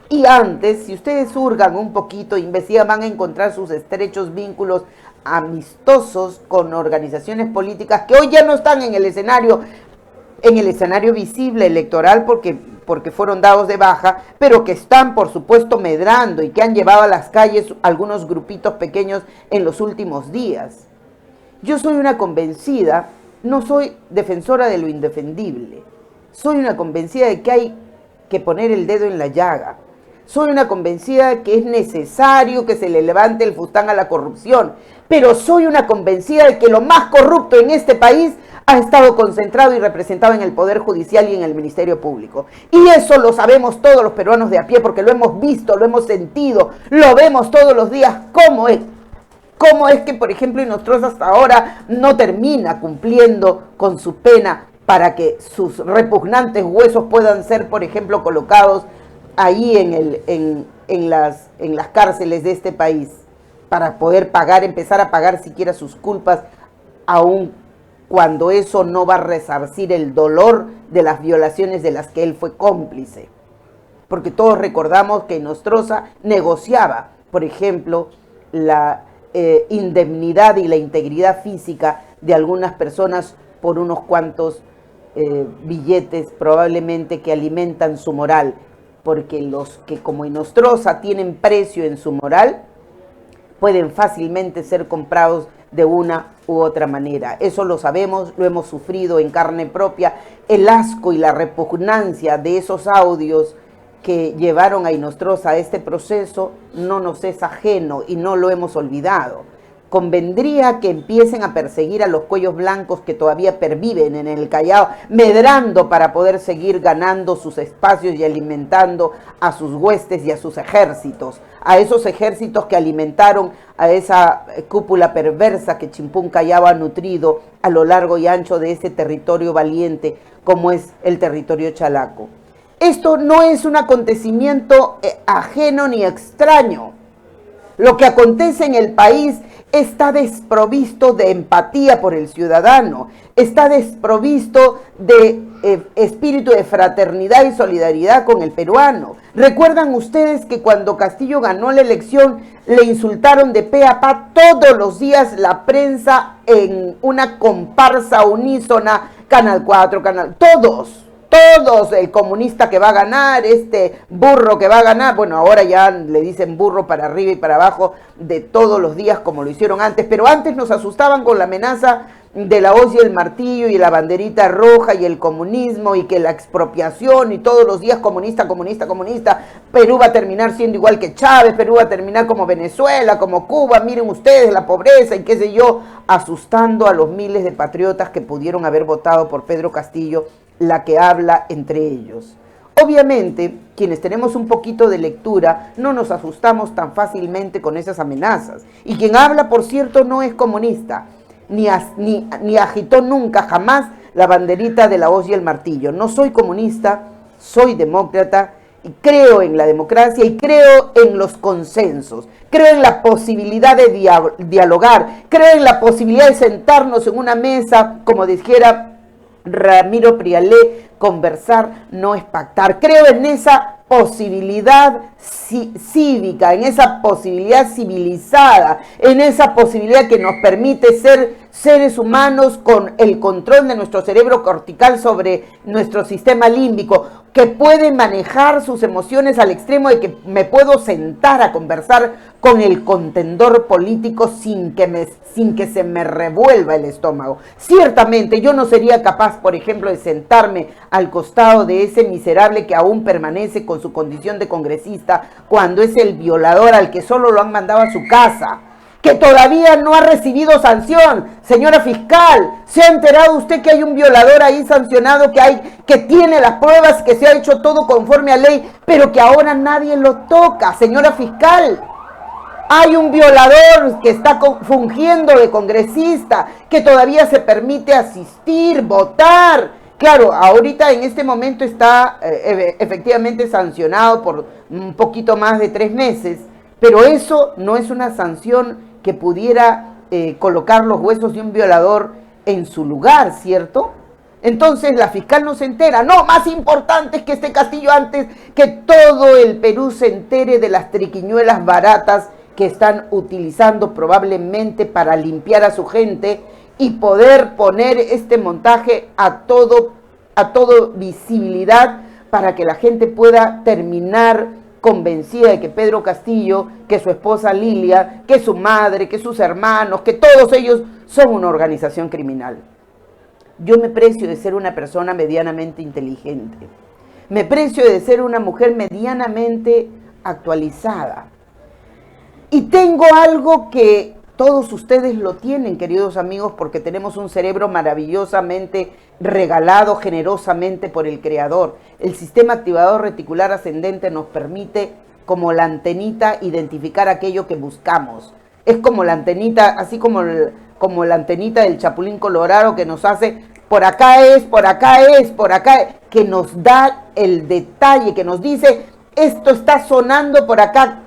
Y antes, si ustedes hurgan un poquito, investigan, van a encontrar sus estrechos vínculos amistosos con organizaciones políticas que hoy ya no están en el escenario visible electoral porque fueron dados de baja, pero que están, por supuesto, medrando y que han llevado a las calles algunos grupitos pequeños en los últimos días. Yo soy una convencida, no soy defensora de lo indefendible, soy una convencida de que hay que poner el dedo en la llaga. Soy una convencida de que es necesario que se le levante el fustán a la corrupción, pero soy una convencida de que lo más corrupto en este país ha estado concentrado y representado en el Poder Judicial y en el Ministerio Público. Y eso lo sabemos todos los peruanos de a pie porque lo hemos visto, lo hemos sentido, lo vemos todos los días. ¿Cómo es? ¿Cómo es que, por ejemplo, Inostroza hasta ahora no termina cumpliendo con su pena para que sus repugnantes huesos puedan ser, por ejemplo, colocados ahí en las cárceles de este país para poder empezar a pagar siquiera sus culpas, aun cuando eso no va a resarcir el dolor de las violaciones de las que él fue cómplice. Porque todos recordamos que Nostroza negociaba, por ejemplo, la indemnidad y la integridad física de algunas personas por unos cuantos billetes, probablemente que alimentan su moral, porque los que como Nostroza tienen precio en su moral, pueden fácilmente ser comprados de una u otra manera. Eso lo sabemos, lo hemos sufrido en carne propia. El asco y la repugnancia de esos audios que llevaron a Nostroza a este proceso no nos es ajeno y no lo hemos olvidado. Convendría que empiecen a perseguir a los cuellos blancos que todavía perviven en el Callao, medrando para poder seguir ganando sus espacios y alimentando a sus huestes y a sus ejércitos, a esos ejércitos que alimentaron a esa cúpula perversa que Chimpún Callao ha nutrido a lo largo y ancho de ese territorio valiente como es el territorio chalaco. Esto no es un acontecimiento ajeno ni extraño. Lo que acontece en el país está desprovisto de empatía por el ciudadano, está desprovisto de espíritu de fraternidad y solidaridad con el peruano. ¿Recuerdan ustedes que cuando Castillo ganó la elección le insultaron de pe a pa todos los días la prensa en una comparsa unísona, Canal 4, todos, el comunista que va a ganar, este burro que va a ganar, bueno, ahora ya le dicen burro para arriba y para abajo de todos los días como lo hicieron antes, pero antes nos asustaban con la amenaza de la hoz y el martillo y la banderita roja y el comunismo y que la expropiación y todos los días comunista, Perú va a terminar siendo igual que Chávez, Perú va a terminar como Venezuela, como Cuba, miren ustedes la pobreza y qué sé yo, asustando a los miles de patriotas que pudieron haber votado por Pedro Castillo, la que habla entre ellos. Obviamente, quienes tenemos un poquito de lectura, no nos asustamos tan fácilmente con esas amenazas. Y quien habla, por cierto, no es comunista, ni agitó nunca, jamás, la banderita de la hoz y el martillo. No soy comunista, soy demócrata, y creo en la democracia y creo en los consensos. Creo en la posibilidad de dialogar, creo en la posibilidad de sentarnos en una mesa, como dijera Ramiro Prialé, conversar no es pactar. Creo en esa posibilidad cívica, en esa posibilidad civilizada, en esa posibilidad que nos permite ser seres humanos con el control de nuestro cerebro cortical sobre nuestro sistema límbico, que puede manejar sus emociones al extremo de que me puedo sentar a conversar con el contendor político sin que se me revuelva el estómago. Ciertamente yo no sería capaz, por ejemplo, de sentarme al costado de ese miserable que aún permanece con su condición de congresista cuando es el violador al que solo lo han mandado a su casa, que todavía no ha recibido sanción. Señora fiscal, ¿se ha enterado usted que hay un violador ahí sancionado, que tiene las pruebas, que se ha hecho todo conforme a ley, pero que ahora nadie lo toca? Señora fiscal, hay un violador que está fungiendo de congresista, que todavía se permite asistir, votar. Claro, ahorita en este momento está efectivamente sancionado por un poquito más de 3 meses, pero eso no es una sanción que pudiera colocar los huesos de un violador en su lugar, ¿cierto? Entonces la fiscal no se entera. No, más importante es que este Castillo, antes que todo el Perú se entere de las triquiñuelas baratas que están utilizando probablemente para limpiar a su gente y poder poner este montaje a todo visibilidad para que la gente pueda terminar convencida de que Pedro Castillo, que su esposa Lilia, que su madre, que sus hermanos, que todos ellos son una organización criminal. Yo me precio de ser una persona medianamente inteligente. Me precio de ser una mujer medianamente actualizada. Y tengo algo que todos ustedes lo tienen, queridos amigos, porque tenemos un cerebro maravillosamente regalado generosamente por el Creador. El sistema activador reticular ascendente nos permite, como la antenita, identificar aquello que buscamos. Es como la antenita, así como la antenita del Chapulín Colorado, que nos hace por acá es, por acá es, por acá, que nos da el detalle, que nos dice esto está sonando por acá,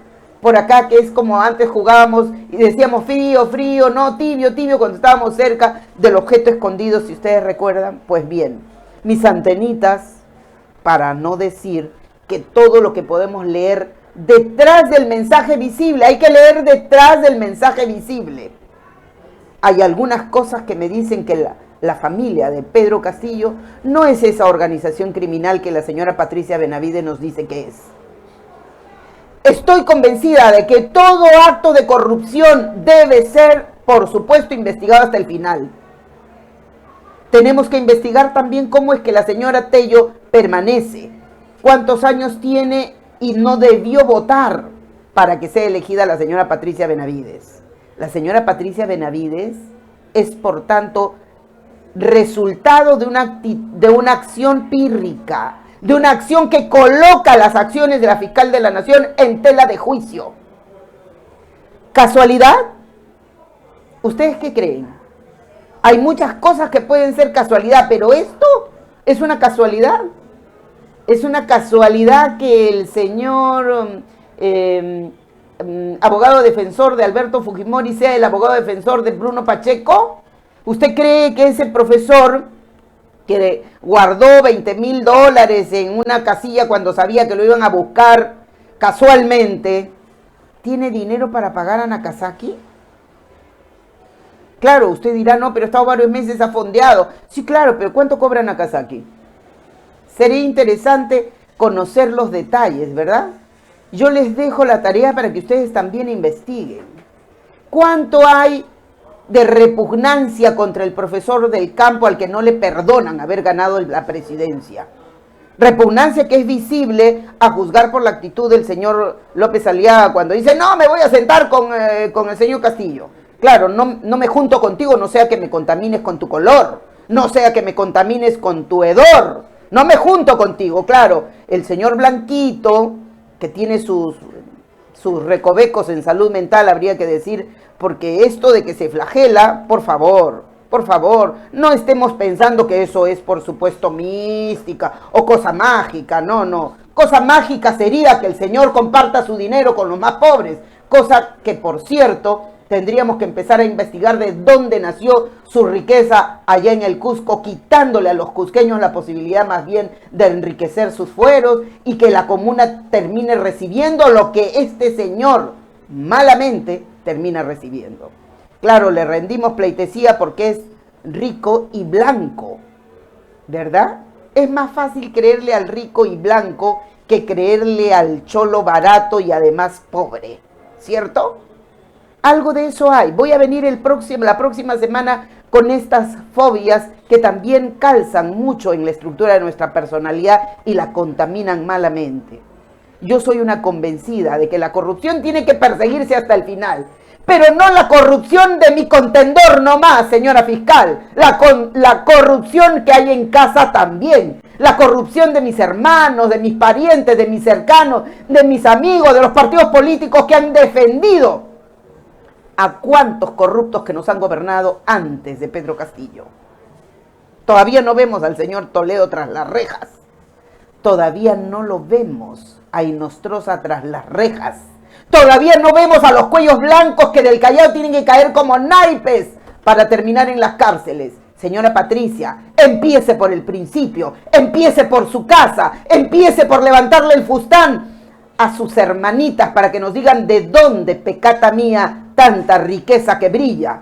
que es como antes jugábamos y decíamos frío, frío, no, tibio, tibio, cuando estábamos cerca del objeto escondido, si ustedes recuerdan. Pues bien, mis antenitas, para no decir que todo lo que podemos leer detrás del mensaje visible, hay que leer detrás del mensaje visible. Hay algunas cosas que me dicen que la familia de Pedro Castillo no es esa organización criminal que la señora Patricia Benavides nos dice que es. Estoy convencida de que todo acto de corrupción debe ser, por supuesto, investigado hasta el final. Tenemos que investigar también cómo es que la señora Tello permanece, cuántos años tiene y no debió votar para que sea elegida la señora Patricia Benavides. La señora Patricia Benavides es, por tanto, resultado de una acción pírrica, de una acción que coloca las acciones de la fiscal de la Nación en tela de juicio. ¿Casualidad? ¿Ustedes qué creen? Hay muchas cosas que pueden ser casualidad, pero esto es una casualidad. Es una casualidad que el señor abogado defensor de Alberto Fujimori sea el abogado defensor de Bruno Pacheco. ¿Usted cree que ese profesor que guardó $20,000 en una casilla cuando sabía que lo iban a buscar casualmente, tiene dinero para pagar a Nakazaki? Claro, usted dirá, no, pero ha estado varios meses afondeado. Sí, claro, pero ¿cuánto cobra Nakazaki? Sería interesante conocer los detalles, ¿verdad? Yo les dejo la tarea para que ustedes también investiguen. ¿Cuánto hay de repugnancia contra el profesor del campo al que no le perdonan haber ganado la presidencia? Repugnancia que es visible a juzgar por la actitud del señor López Aliaga cuando dice, no, me voy a sentar con el señor Castillo. Claro, no me junto contigo, no sea que me contamines con tu color, no sea que me contamines con tu hedor, no me junto contigo. Claro, el señor Blanquito, que tiene sus recovecos en salud mental, habría que decir, porque esto de que se flagela, por favor, no estemos pensando que eso es, por supuesto, mística o cosa mágica, no. Cosa mágica sería que el señor comparta su dinero con los más pobres, cosa que, por cierto, tendríamos que empezar a investigar de dónde nació su riqueza allá en el Cusco, quitándole a los cusqueños la posibilidad más bien de enriquecer sus fueros y que la comuna termine recibiendo lo que este señor malamente termina recibiendo. Claro, le rendimos pleitesía porque es rico y blanco, ¿verdad? Es más fácil creerle al rico y blanco que creerle al cholo barato y además pobre, ¿cierto? Algo de eso hay. Voy a venir la próxima semana con estas fobias que también calzan mucho en la estructura de nuestra personalidad y la contaminan malamente. Yo soy una convencida de que la corrupción tiene que perseguirse hasta el final, pero no la corrupción de mi contendor nomás, señora fiscal, la corrupción que hay en casa también, la corrupción de mis hermanos, de mis parientes, de mis cercanos, de mis amigos, de los partidos políticos que han defendido a cuántos corruptos que nos han gobernado antes de Pedro Castillo. Todavía no vemos al señor Toledo tras las rejas. Todavía no lo vemos a Inostroza tras las rejas. Todavía no vemos a los cuellos blancos que del Callao tienen que caer como naipes para terminar en las cárceles. Señora Patricia, empiece por el principio, empiece por su casa, empiece por levantarle el fustán a sus hermanitas para que nos digan de dónde, pecata mía, tanta riqueza que brilla.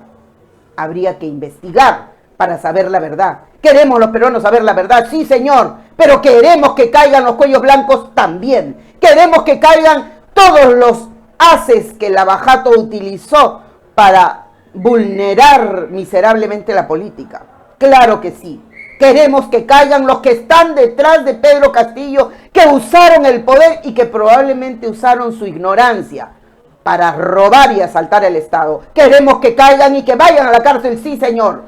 Habría que investigar para saber la verdad. ¿Queremos los peruanos saber la verdad? Sí, señor, pero queremos que caigan los cuellos blancos también. Queremos que caigan todos los haces que Lavajato utilizó para vulnerar miserablemente la política. Claro que sí. Queremos que caigan los que están detrás de Pedro Castillo, que usaron el poder y que probablemente usaron su ignorancia para robar y asaltar el Estado. Queremos que caigan y que vayan a la cárcel, sí, señor.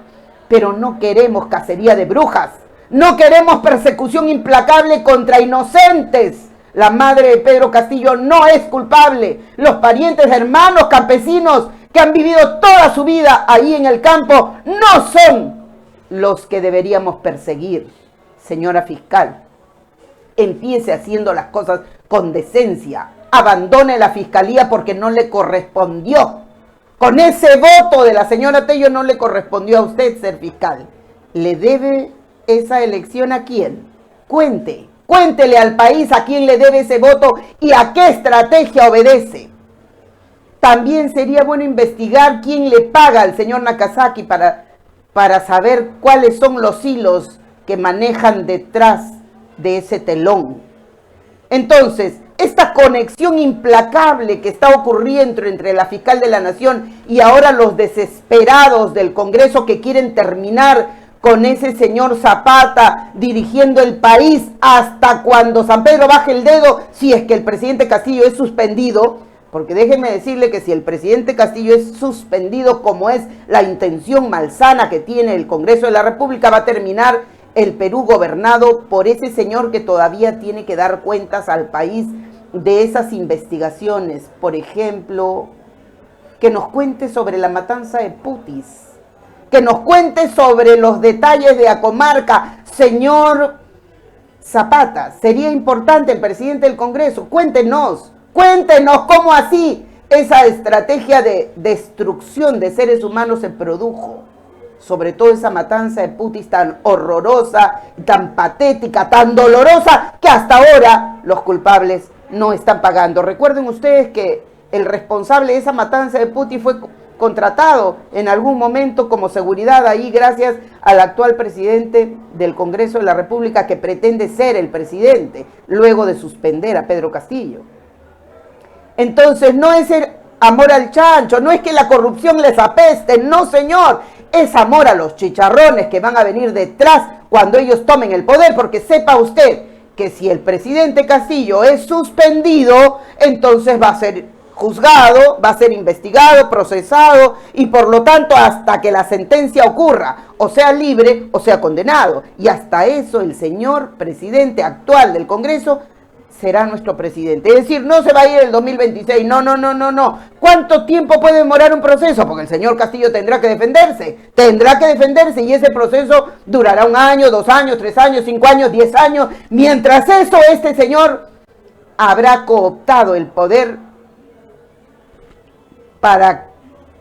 Pero no queremos cacería de brujas. No queremos persecución implacable contra inocentes. La madre de Pedro Castillo no es culpable. Los parientes, hermanos, campesinos que han vivido toda su vida ahí en el campo no son los que deberíamos perseguir, señora fiscal. empiece haciendo las cosas con decencia. Abandone la fiscalía porque no le correspondió. Con ese voto de la señora Tello no le correspondió a usted ser fiscal. ¿Le debe esa elección a quién? Cuéntele al país a quién le debe ese voto y a qué estrategia obedece. También sería bueno investigar quién le paga al señor Nakazaki para saber cuáles son los hilos que manejan detrás de ese telón. Entonces, esta conexión implacable que está ocurriendo entre la fiscal de la Nación y ahora los desesperados del Congreso que quieren terminar con ese señor Zapata dirigiendo el país hasta cuando San Pedro baje el dedo, si es que el presidente Castillo es suspendido, porque déjeme decirle que si el presidente Castillo es suspendido, como es la intención malsana que tiene el Congreso de la República, va a terminar el Perú gobernado por ese señor que todavía tiene que dar cuentas al país de esas investigaciones. Por ejemplo, que nos cuente sobre la matanza de Putis, que nos cuente sobre los detalles de Acomarca. Señor Zapata, sería importante el presidente del Congreso, cuéntenos cómo así esa estrategia de destrucción de seres humanos se produjo. Sobre todo esa matanza de Putis tan horrorosa, tan patética, tan dolorosa, que hasta ahora los culpables no están pagando. Recuerden ustedes que el responsable de esa matanza de Putis fue contratado en algún momento como seguridad ahí gracias al actual presidente del Congreso de la República, que pretende ser el presidente luego de suspender a Pedro Castillo. Entonces no es el amor al chancho, no es que la corrupción les apeste, no señor, es amor a los chicharrones que van a venir detrás cuando ellos tomen el poder, porque sepa usted que si el presidente Castillo es suspendido, entonces va a ser juzgado, va a ser investigado, procesado y por lo tanto hasta que la sentencia ocurra, o sea libre o sea condenado. Y hasta eso el señor presidente actual del Congreso será nuestro presidente. Es decir, no se va a ir el 2026, no. ¿Cuánto tiempo puede demorar un proceso? Porque el señor Castillo tendrá que defenderse y ese proceso durará 1 año, 2 años, 3 años, 5 años, 10 años. Mientras eso, este señor habrá cooptado el poder para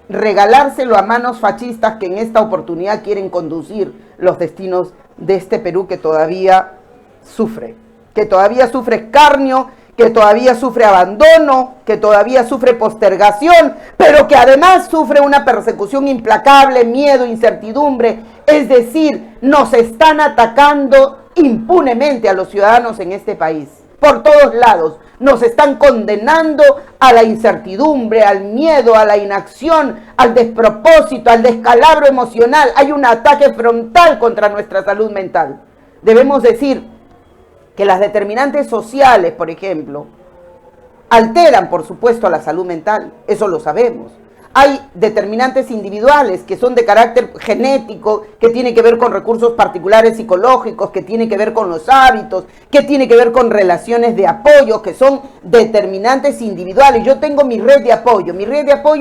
regalárselo a manos fascistas que en esta oportunidad quieren conducir los destinos de este Perú que todavía sufre escarnio, que todavía sufre abandono, que todavía sufre postergación, pero que además sufre una persecución implacable, miedo, incertidumbre. Es decir, nos están atacando impunemente a los ciudadanos en este país, por todos lados. Nos están condenando a la incertidumbre, al miedo, a la inacción, al despropósito, al descalabro emocional. Hay un ataque frontal contra nuestra salud mental. Debemos decir que las determinantes sociales, por ejemplo, alteran, por supuesto, la salud mental. Eso lo sabemos. Hay determinantes individuales que son de carácter genético, que tiene que ver con recursos particulares psicológicos, que tiene que ver con los hábitos, que tiene que ver con relaciones de apoyo, que son determinantes individuales. Yo tengo mi red de apoyo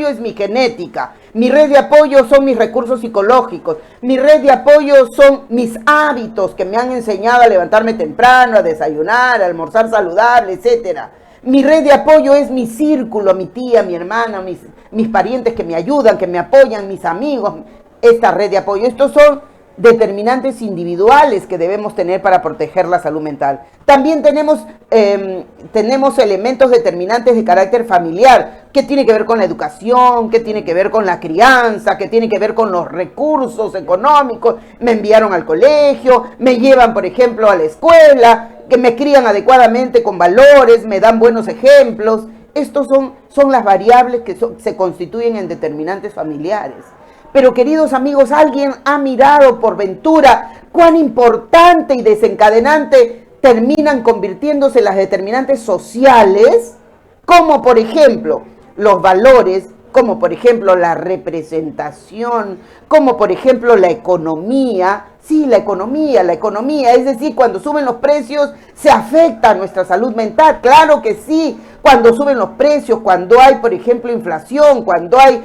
es mi genética, mi red de apoyo son mis recursos psicológicos, mi red de apoyo son mis hábitos que me han enseñado a levantarme temprano, a desayunar, a almorzar saludable, etcétera. Mi red de apoyo es mi círculo, mi tía, mi hermana, mis parientes que me ayudan, que me apoyan, mis amigos, esta red de apoyo. Estos son determinantes individuales que debemos tener para proteger la salud mental. También tenemos elementos determinantes de carácter familiar, que tiene que ver con la educación, que tiene que ver con la crianza, que tiene que ver con los recursos económicos. Me enviaron al colegio, me llevan, por ejemplo, a la escuela, que me crían adecuadamente con valores, me dan buenos ejemplos. Estos son las variables que se constituyen en determinantes familiares. Pero queridos amigos, ¿alguien ha mirado por ventura cuán importante y desencadenante terminan convirtiéndose las determinantes sociales? Como por ejemplo los valores, como por ejemplo la representación, como por ejemplo la economía. Sí, la economía, es decir, cuando suben los precios se afecta a nuestra salud mental, claro que sí, cuando suben los precios, cuando hay, por ejemplo, inflación, cuando hay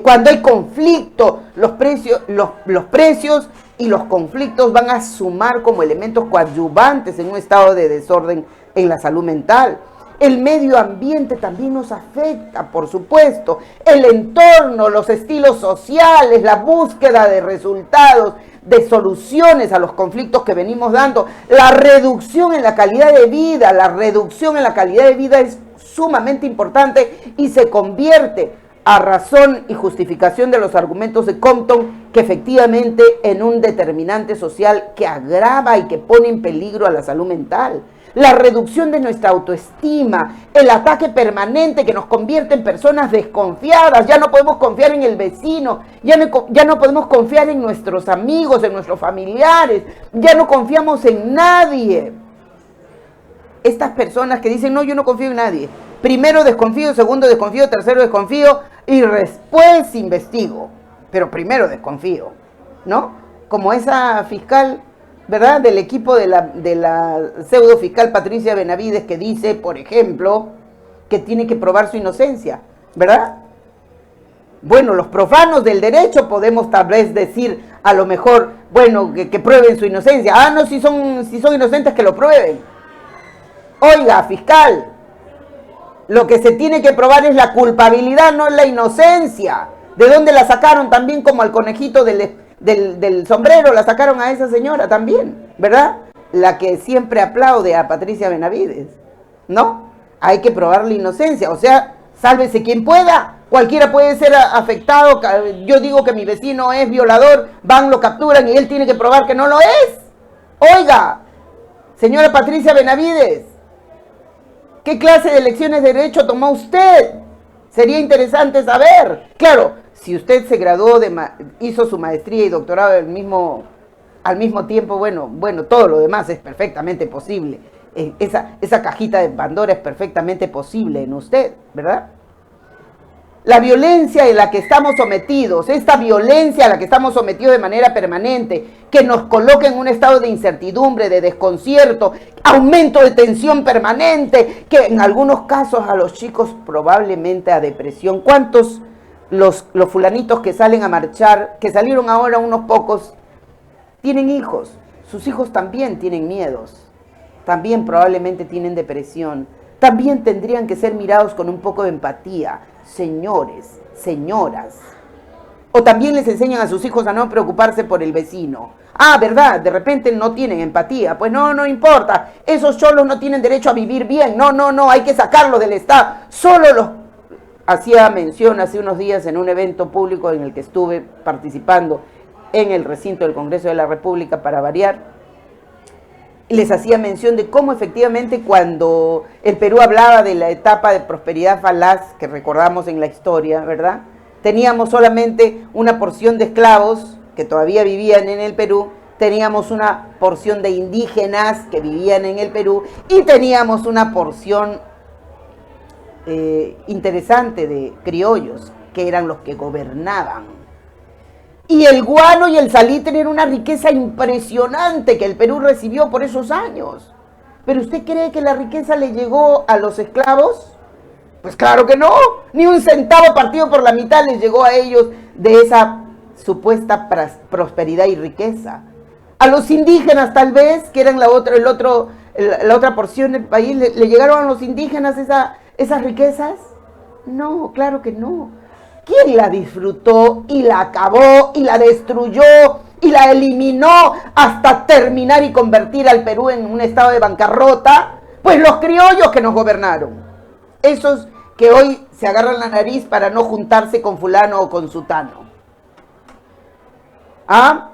Cuando hay conflicto, los precios y los conflictos van a sumar como elementos coadyuvantes en un estado de desorden en la salud mental. El medio ambiente también nos afecta, por supuesto. El entorno, los estilos sociales, la búsqueda de resultados, de soluciones a los conflictos que venimos dando. La reducción en la calidad de vida, es sumamente importante y se convierte a razón y justificación de los argumentos de Compton que efectivamente en un determinante social que agrava y que pone en peligro a la salud mental. La reducción de nuestra autoestima, el ataque permanente que nos convierte en personas desconfiadas. Ya no podemos confiar en el vecino, ya no podemos confiar en nuestros amigos, en nuestros familiares, ya no confiamos en nadie. Estas personas que dicen, no, yo no confío en nadie. Primero desconfío, segundo desconfío, tercero desconfío y después investigo. Pero primero desconfío, ¿no? Como esa fiscal, ¿verdad? Del equipo de la pseudo fiscal Patricia Benavides que dice, por ejemplo, que tiene que probar su inocencia, ¿verdad? Bueno, los profanos del derecho podemos tal vez decir a lo mejor, bueno, que prueben su inocencia. Ah, no, si son inocentes que lo prueben. Oiga, fiscal, lo que se tiene que probar es la culpabilidad, no es la inocencia. ¿De dónde la sacaron? También como al conejito del sombrero, la sacaron a esa señora también, ¿verdad? La que siempre aplaude a Patricia Benavides, ¿no? Hay que probar la inocencia, o sea, sálvese quien pueda, cualquiera puede ser afectado. Yo digo que mi vecino es violador, van, lo capturan y él tiene que probar que no lo es. Oiga, señora Patricia Benavides, ¿qué clase de lecciones de derecho tomó usted? Sería interesante saber. Claro, si usted se graduó, hizo su maestría y doctorado al mismo tiempo, bueno, todo lo demás es perfectamente posible. Esa cajita de Pandora es perfectamente posible en usted, ¿verdad? La violencia en la que estamos sometidos, esta violencia a la que estamos sometidos de manera permanente, que nos coloca en un estado de incertidumbre, de desconcierto, aumento de tensión permanente, que en algunos casos a los chicos probablemente a depresión. ¿Cuántos los fulanitos que salen a marchar, que salieron ahora unos pocos, tienen hijos? Sus hijos también tienen miedos, también probablemente tienen depresión, también tendrían que ser mirados con un poco de empatía. Señores, señoras, o también les enseñan a sus hijos a no preocuparse por el vecino. Ah, ¿verdad? De repente no tienen empatía. Pues no importa. Esos cholos no tienen derecho a vivir bien. No, hay que sacarlos del Estado. Solo los... Hacía mención hace unos días en un evento público en el que estuve participando en el recinto del Congreso de la República para variar. Les hacía mención de cómo efectivamente cuando el Perú hablaba de la etapa de prosperidad falaz que recordamos en la historia, ¿verdad? Teníamos solamente una porción de esclavos que todavía vivían en el Perú, teníamos una porción de indígenas que vivían en el Perú y teníamos una porción interesante de criollos que eran los que gobernaban. Y el guano y el salitre era una riqueza impresionante que el Perú recibió por esos años. ¿Pero usted cree que la riqueza le llegó a los esclavos? Pues claro que no. Ni un centavo partido por la mitad les llegó a ellos de esa supuesta prosperidad y riqueza. A los indígenas tal vez, que eran la otra porción del país, ¿le llegaron a los indígenas esas riquezas? No, claro que no. ¿Quién la disfrutó y la acabó y la destruyó y la eliminó hasta terminar y convertir al Perú en un estado de bancarrota? Pues los criollos que nos gobernaron. Esos que hoy se agarran la nariz para no juntarse con fulano o con sutano.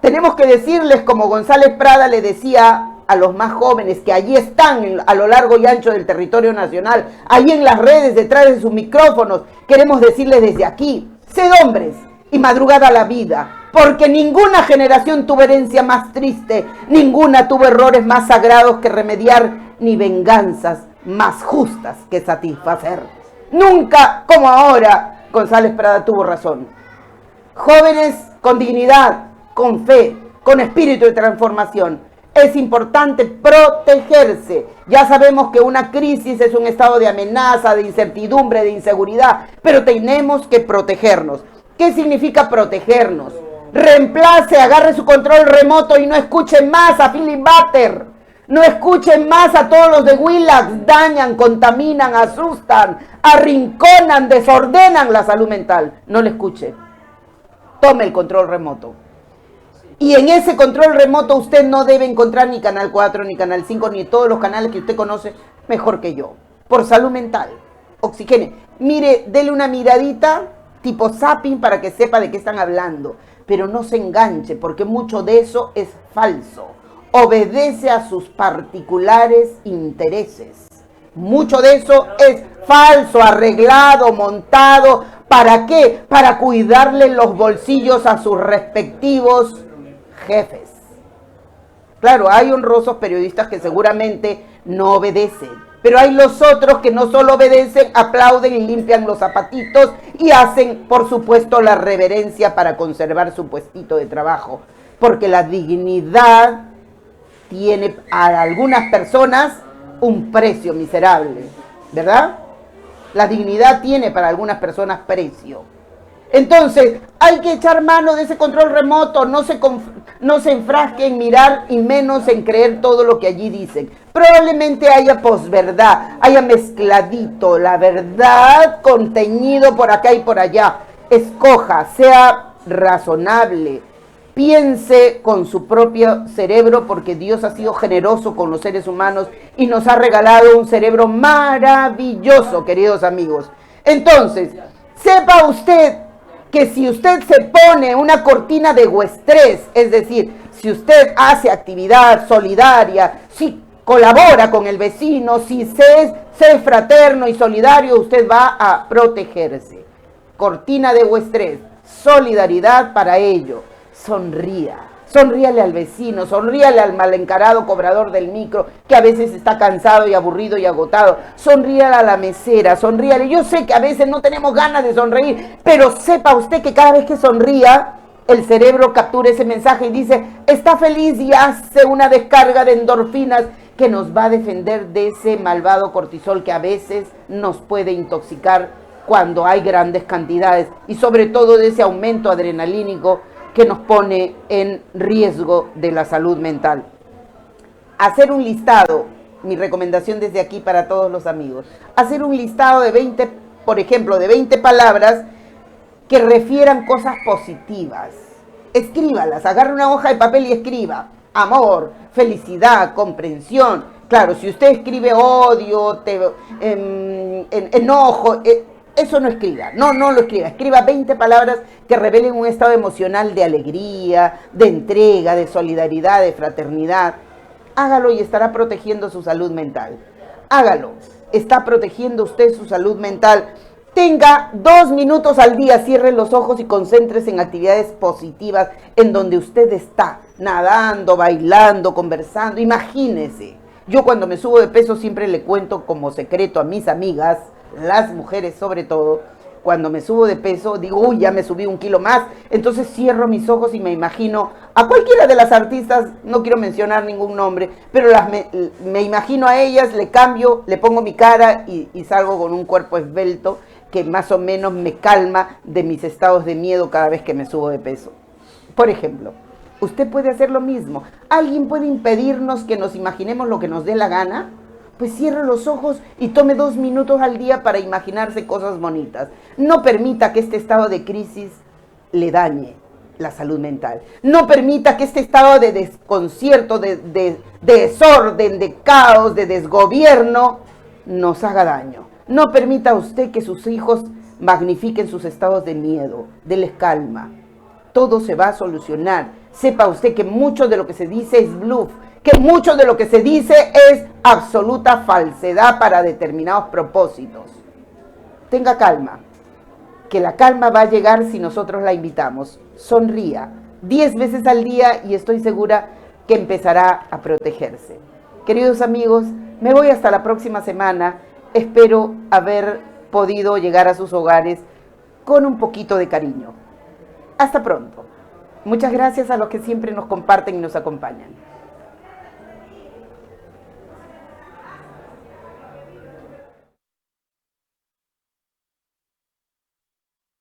Tenemos que decirles, como González Prada le decía a los más jóvenes que allí están a lo largo y ancho del territorio nacional, allí en las redes, detrás de sus micrófonos, queremos decirles desde aquí: sed hombres y madrugad a la vida, porque ninguna generación tuvo herencia más triste, ninguna tuvo errores más sagrados que remediar, ni venganzas más justas que satisfacer. Nunca como ahora González Prada tuvo razón. Jóvenes con dignidad, con fe, con espíritu de transformación. Es importante protegerse. Ya sabemos que una crisis es un estado de amenaza, de incertidumbre, de inseguridad, pero tenemos que protegernos. ¿Qué significa protegernos? Reemplace, agarre su control remoto y no escuchen más a Philip Butter. No escuchen más a todos los de Willax. Dañan, contaminan, asustan, arrinconan, desordenan la salud mental. No le escuche. Tome el control remoto. Y en ese control remoto usted no debe encontrar ni Canal 4, ni Canal 5, ni todos los canales que usted conoce mejor que yo. Por salud mental. Oxigene. Mire, dele una miradita tipo zapping para que sepa de qué están hablando. Pero no se enganche porque mucho de eso es falso. Obedece a sus particulares intereses. Mucho de eso es falso, arreglado, montado. ¿Para qué? Para cuidarle los bolsillos a sus respectivos jefes. Claro, hay honrosos periodistas que seguramente no obedecen, pero hay los otros que no solo obedecen, aplauden y limpian los zapatitos y hacen, por supuesto, la reverencia para conservar su puestito de trabajo, porque la dignidad tiene a algunas personas un precio miserable, ¿verdad? La dignidad tiene para algunas personas precio. Entonces, hay que echar mano de ese control remoto, no se enfrasque en mirar y menos en creer todo lo que allí dicen. Probablemente haya posverdad, haya mezcladito, la verdad conteñido por acá y por allá. Escoja, sea razonable, piense con su propio cerebro porque Dios ha sido generoso con los seres humanos y nos ha regalado un cerebro maravilloso, queridos amigos. Entonces, sepa usted que si usted se pone una cortina de huestrés, es decir, si usted hace actividad solidaria, si colabora con el vecino, si es fraterno y solidario, usted va a protegerse. Cortina de huestrés, solidaridad para ello. Sonría, sonríale al vecino, sonríale al mal encarado cobrador del micro que a veces está cansado y aburrido y agotado, sonríale a la mesera, sonríale. Yo sé que a veces no tenemos ganas de sonreír, pero sepa usted que cada vez que sonría, el cerebro captura ese mensaje y dice, está feliz y hace una descarga de endorfinas que nos va a defender de ese malvado cortisol que a veces nos puede intoxicar cuando hay grandes cantidades y sobre todo de ese aumento adrenalínico que nos pone en riesgo de la salud mental. Hacer un listado, mi recomendación desde aquí para todos los amigos, hacer un listado de 20, por ejemplo, de 20 palabras que refieran cosas positivas. Escríbalas, agarre una hoja de papel y escriba. Amor, felicidad, comprensión. Claro, si usted escribe odio, enojo, eso no escriba, no lo escriba. Escriba 20 palabras que revelen un estado emocional de alegría, de entrega, de solidaridad, de fraternidad. Hágalo y estará protegiendo su salud mental. Hágalo, está protegiendo usted su salud mental. Tenga 2 minutos al día, cierre los ojos y concéntrese en actividades positivas en donde usted está, nadando, bailando, conversando. Imagínese, yo cuando me subo de peso siempre le cuento como secreto a mis amigas, las mujeres sobre todo, cuando me subo de peso, digo, uy, ya me subí 1 kilo más, entonces cierro mis ojos y me imagino a cualquiera de las artistas, no quiero mencionar ningún nombre, pero me imagino a ellas, le cambio, le pongo mi cara y salgo con un cuerpo esbelto que más o menos me calma de mis estados de miedo cada vez que me subo de peso. Por ejemplo, usted puede hacer lo mismo. ¿Alguien puede impedirnos que nos imaginemos lo que nos dé la gana? Pues cierre los ojos y tome 2 minutos al día para imaginarse cosas bonitas. No permita que este estado de crisis le dañe la salud mental. No permita que este estado de desconcierto, de desorden, de caos, de desgobierno nos haga daño. No permita usted que sus hijos magnifiquen sus estados de miedo. Deles calma. Todo se va a solucionar. Sepa usted que mucho de lo que se dice es bluff, que mucho de lo que se dice es absoluta falsedad para determinados propósitos. Tenga calma, que la calma va a llegar si nosotros la invitamos. Sonría 10 veces al día y estoy segura que empezará a protegerse. Queridos amigos, me voy hasta la próxima semana. Espero haber podido llegar a sus hogares con un poquito de cariño. Hasta pronto. Muchas gracias a los que siempre nos comparten y nos acompañan.